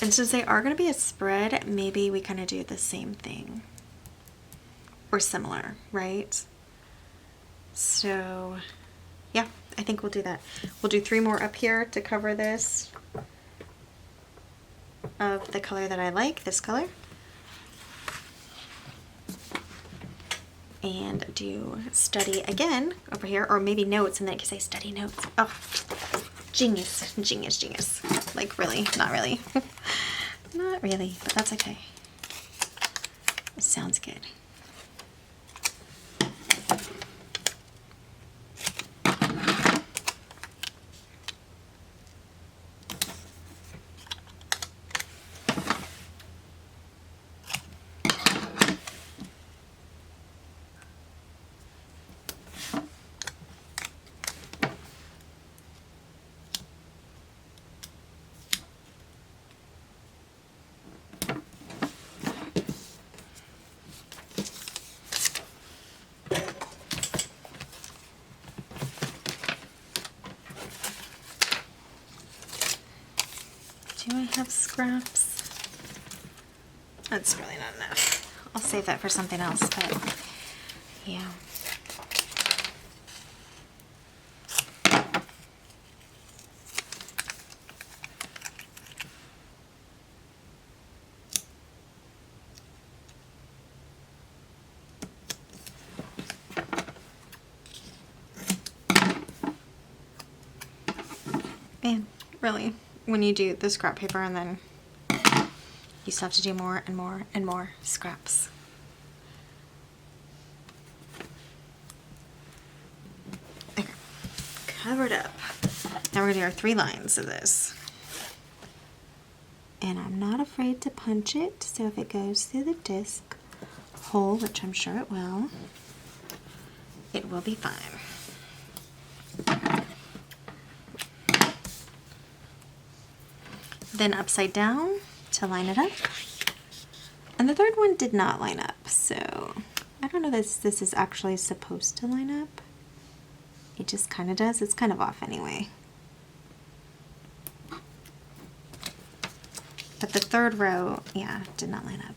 And since they are going to be a spread, maybe we kind of do the same thing. Or similar, right? So, yeah, I think we'll do that. We'll do 3 more up here to cover this of the color that I like, this color. And do study again over here, or maybe notes, and then I can say study notes. Oh, genius, genius, genius. Like really, not really. Not really, but that's okay. It sounds good. Do I have scraps? That's really not enough. I'll save that for something else, but yeah. And really, when you do the scrap paper and then you still have to do more and more and more scraps. Okay, covered up. Now we're gonna do our 3 lines of this. And I'm not afraid to punch it, so if it goes through the disc hole, which I'm sure it will be fine. Then upside down to line it up. And the third one did not line up, so I don't know if this is actually supposed to line up. It just kind of does. It's kind of off anyway. But the third row, yeah, did not line up.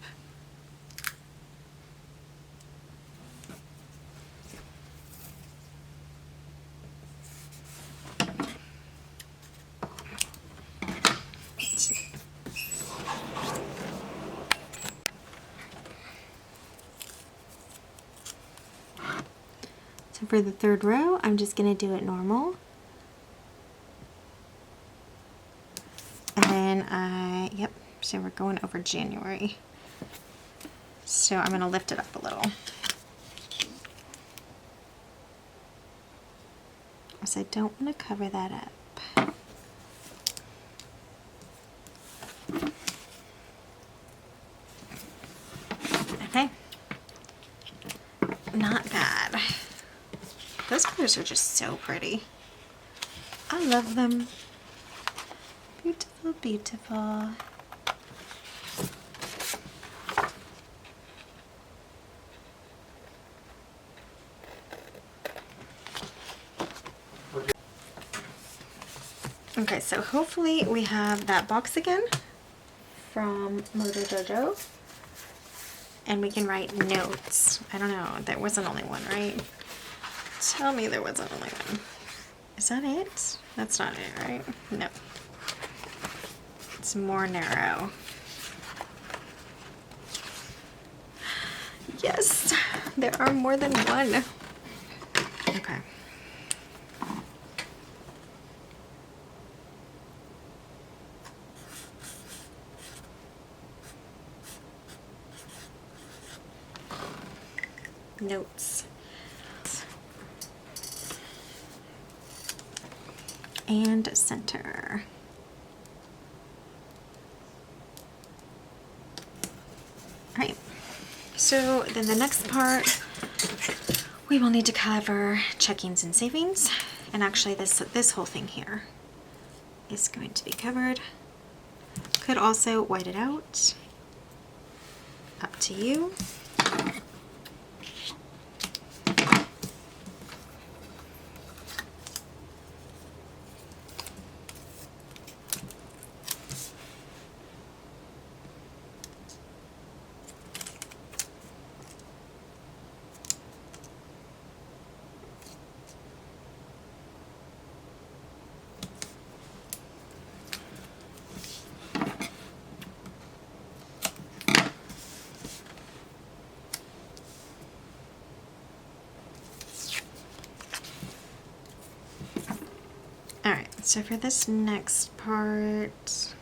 So for the third row, I'm just going to do it normal. And then yep, so we're going over January. So I'm going to lift it up a little. So I don't want to cover that up. Okay. Not bad. Those colors are just so pretty. I love them. Beautiful, beautiful. Okay, so hopefully we have that box again from Mojo Jojo. And we can write notes. I don't know, there wasn't only one, right? Tell me there wasn't only one. Is that it? That's not it, right? No. It's more narrow. Yes, there are more than one. Okay. Notes. And center. All right, so then the next part, we will need to cover checkings and savings. And actually this whole thing here is going to be covered. Could also white it out. Up to you. So for this next part,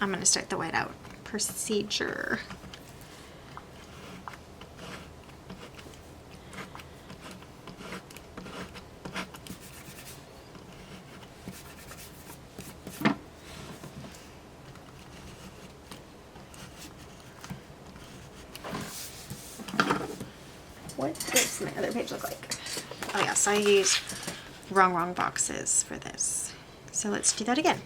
I'm going to start the whiteout procedure. What does my other page look like? Oh yes, I used wrong boxes for this. So let's do that again.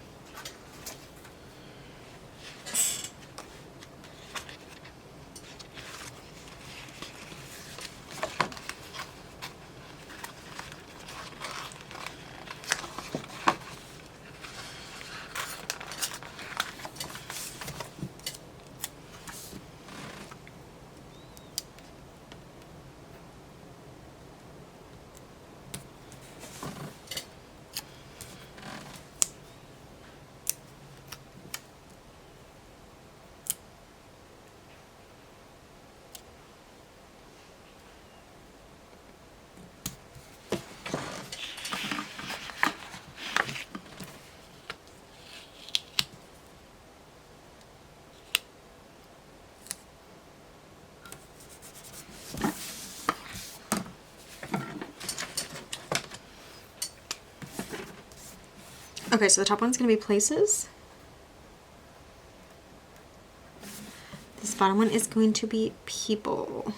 Okay, so the top one's going to be places. This bottom one is going to be people.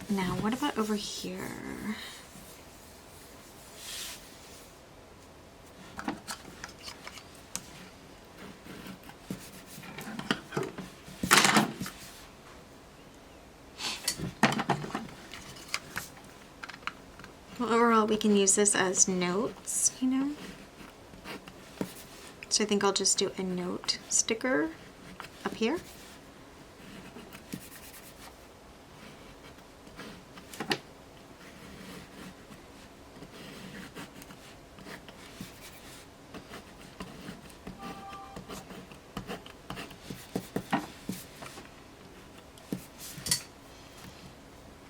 Now, what about over here? Well, overall, we can use this as notes, you know? So I think I'll just do a note sticker up here.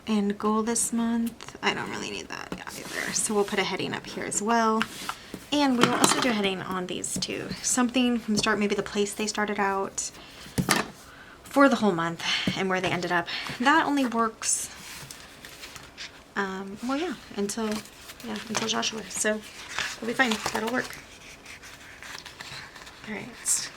And goal this month, I don't really need that either. So we'll put a heading up here as well. And we will also do a heading on these two. Something from the start, maybe the place they started out for the whole month and where they ended up. That only works, well, yeah, until Joshua. So we'll be fine, that'll work. All right.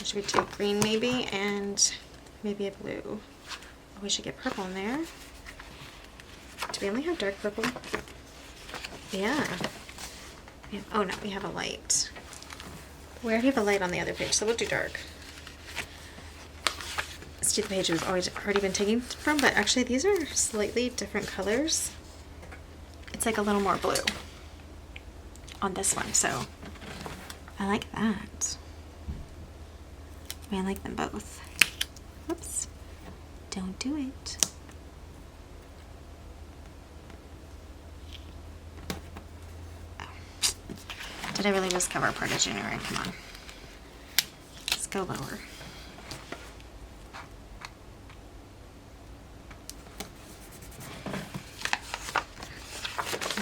Should we take green maybe and maybe a blue? Oh, we should get purple in there. Do we only have dark purple? Yeah. Oh no, we have a light. We already have a light on the other page, so we'll do dark. Let's do the page we've already been taken from, but actually these are slightly different colors. It's like a little more blue on this one, so I like that. I like them both. Whoops. Don't do it. Oh. Did I really just cover part of January? Come on. Let's go lower.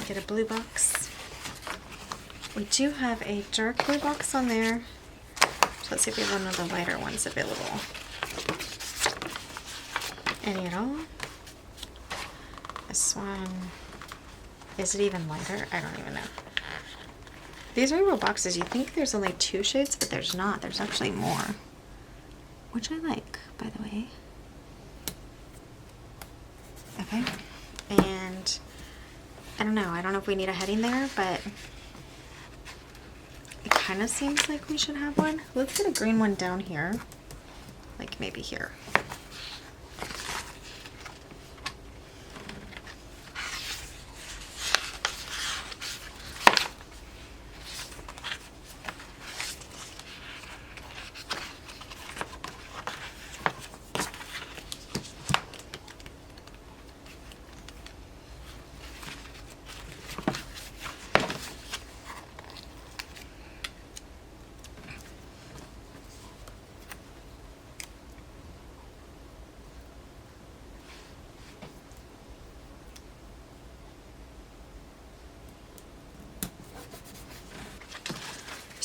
Get a blue box. We do have a dark blue box on there. Let's see if we have one of the lighter ones available. Any at all? This one, is it even lighter? I don't even know. These are real boxes. You think there's only 2 shades, but there's not. There's actually more, which I like, by the way. Okay, and I don't know. I don't know if we need a heading there, but it kind of seems like we should have one. Let's get a green one down here, like maybe here.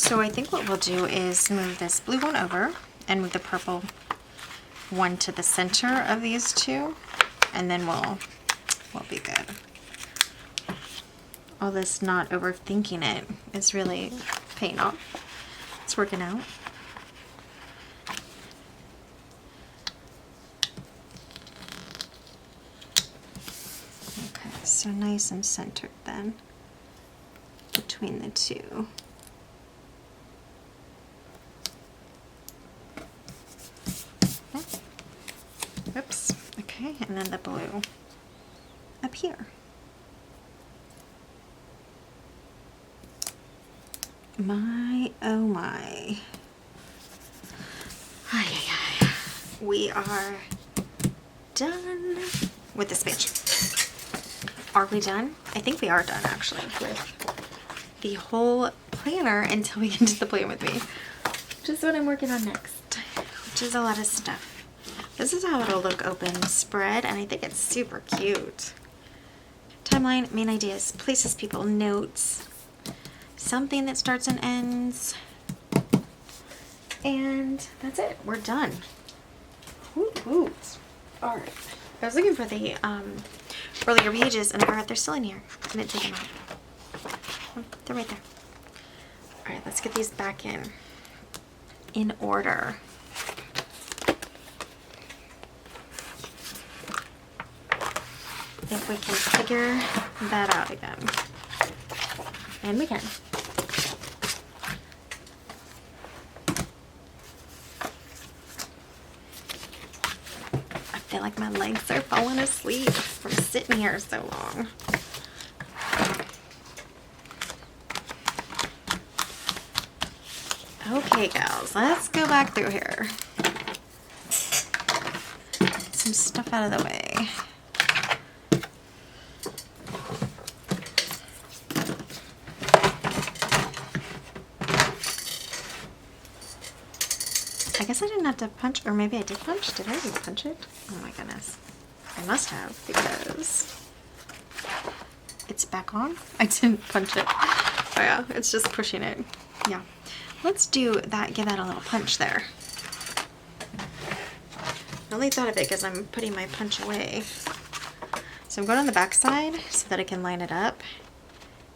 So I think what we'll do is move this blue one over and move the purple one to the center of these two, and then we'll be good. All this not overthinking it is really paying off. It's working out. Okay, so nice and centered then between the two. Oops. Okay, and then the blue up here. My, oh my. Ay, ay, ay. We are done with this page. Are we done? I think we are done actually with the whole planner until we get to the plan with me, which is what I'm working on next, which is a lot of stuff. This is how it'll look open spread, and I think it's super cute. Timeline, main ideas, places, people, notes, something that starts and ends, and that's it. We're done. Woot woot. All right. I was looking for the earlier pages, and I forgot they're still in here. I didn't take them out. They're right there. All right, let's get these back in order. If we can figure that out again. And we can. I feel like my legs are falling asleep from sitting here so long. Okay, gals, let's go back through here. Some stuff out of the way. I guess I didn't have to punch, or maybe I did punch. Did I even punch it? Oh my goodness. I must have, because it's back on. I didn't punch it. Oh yeah, it's just pushing it. Yeah. Let's do that, give that a little punch there. I only thought of it because I'm putting my punch away. So I'm going on the back side so that I can line it up.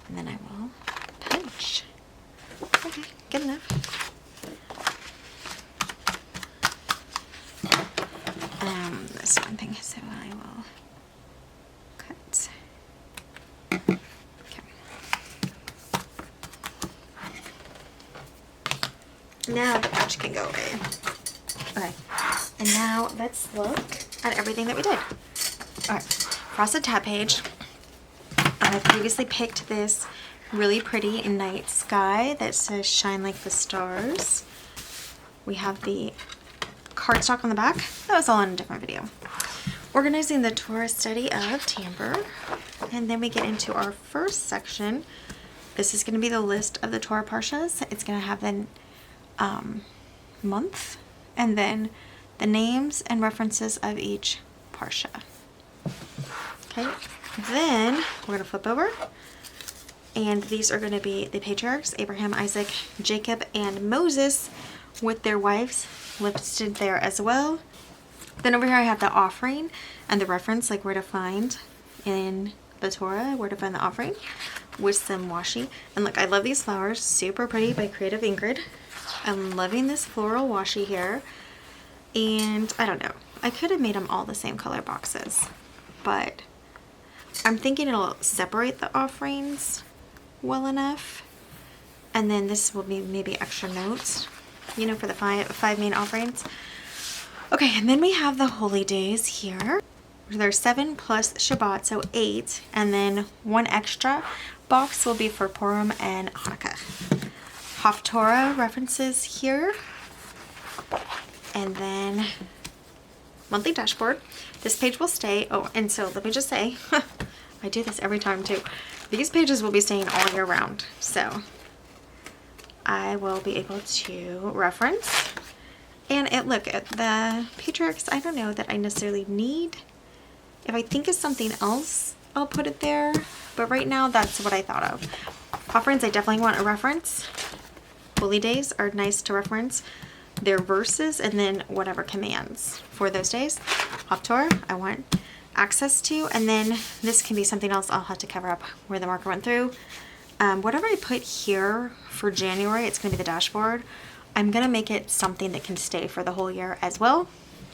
And then I will punch. Okay, good enough. This one thing, so I will cut. Okay. Now the punch can go away. Okay, and now let's look at everything that we did. All right, frosted tab page. I previously picked this really pretty night sky that says shine like the stars. We have the cardstock on the back. That was all in a different video. Organizing the Torah study of timbre. And then we get into our first section. This is going to be the list of the Torah parshas. It's going to have the month and then the names and references of each parsha. Okay, then we're going to flip over. And these are going to be the patriarchs, Abraham, Isaac, Jacob, and Moses with their wives listed there as well. Then over here I have the offering and the reference, like where to find in the Torah, where to find the offering, with some washi. And look, I love these flowers, super pretty, by Creative Ingrid. I'm loving this floral washi here. And I don't know, I could have made them all the same color boxes, but I'm thinking it'll separate the offerings well enough. And then this will be maybe extra notes, you know, for the five main offerings. Okay, and then we have the holy days here. There's 7 plus Shabbat, so 8, and then 1 extra box will be for Purim and Hanukkah. Haftorah references here, and then monthly dashboard. This page will stay. Oh, and so let me just say, I do this every time too. These pages will be staying all year round, so I will be able to reference. And look at the patriarchs. I don't know that I necessarily need. If I think of something else, I'll put it there. But right now, that's what I thought of. Offerings, I definitely want a reference. holy days are nice to reference their verses and then whatever commands for those days. Haftorah, I want access to, and then this can be something else I'll have to cover up where the marker went through. Whatever I put here for January, it's going to be the dashboard. I'm going to make it something that can stay for the whole year as well.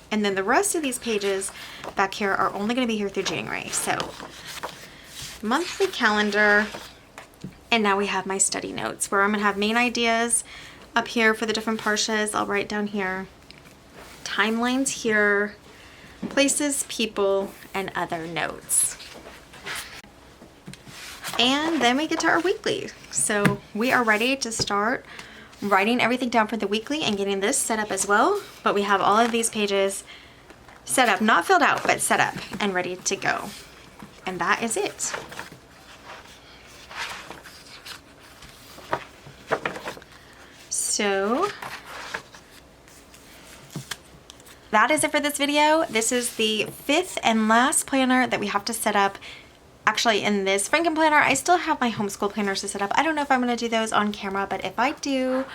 And then the rest of these pages back here are only going to be here through January. So monthly calendar, and now we have my study notes where I'm going to have main ideas up here for the different parshas. I'll write down here timelines here, places, people, and other notes. And then we get to our weekly. So we are ready to start writing everything down for the weekly and getting this set up as well. But we have all of these pages set up, not filled out, but set up and ready to go. And that is it. So that is it for this video. This is the 5th and last planner that we have to set up. Actually, in this Franken planner, I still have my homeschool planners to set up. I don't know if I'm going to do those on camera, but if I do,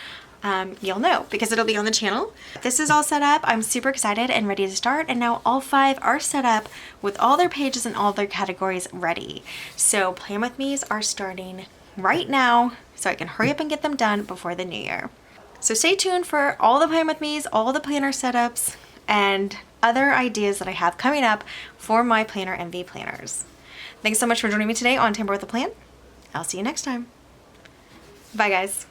you'll know because it'll be on the channel. This is all set up. I'm super excited and ready to start. And now all 5 are set up with all their pages and all their categories ready. So Plan With Me's are starting right now so I can hurry up and get them done before the new year. So stay tuned for all the Plan With Me's, all the planner setups, and other ideas that I have coming up for my Planner Envy planners. Thanks so much for joining me today on Tambour with a Plan. I'll see you next time. Bye, guys.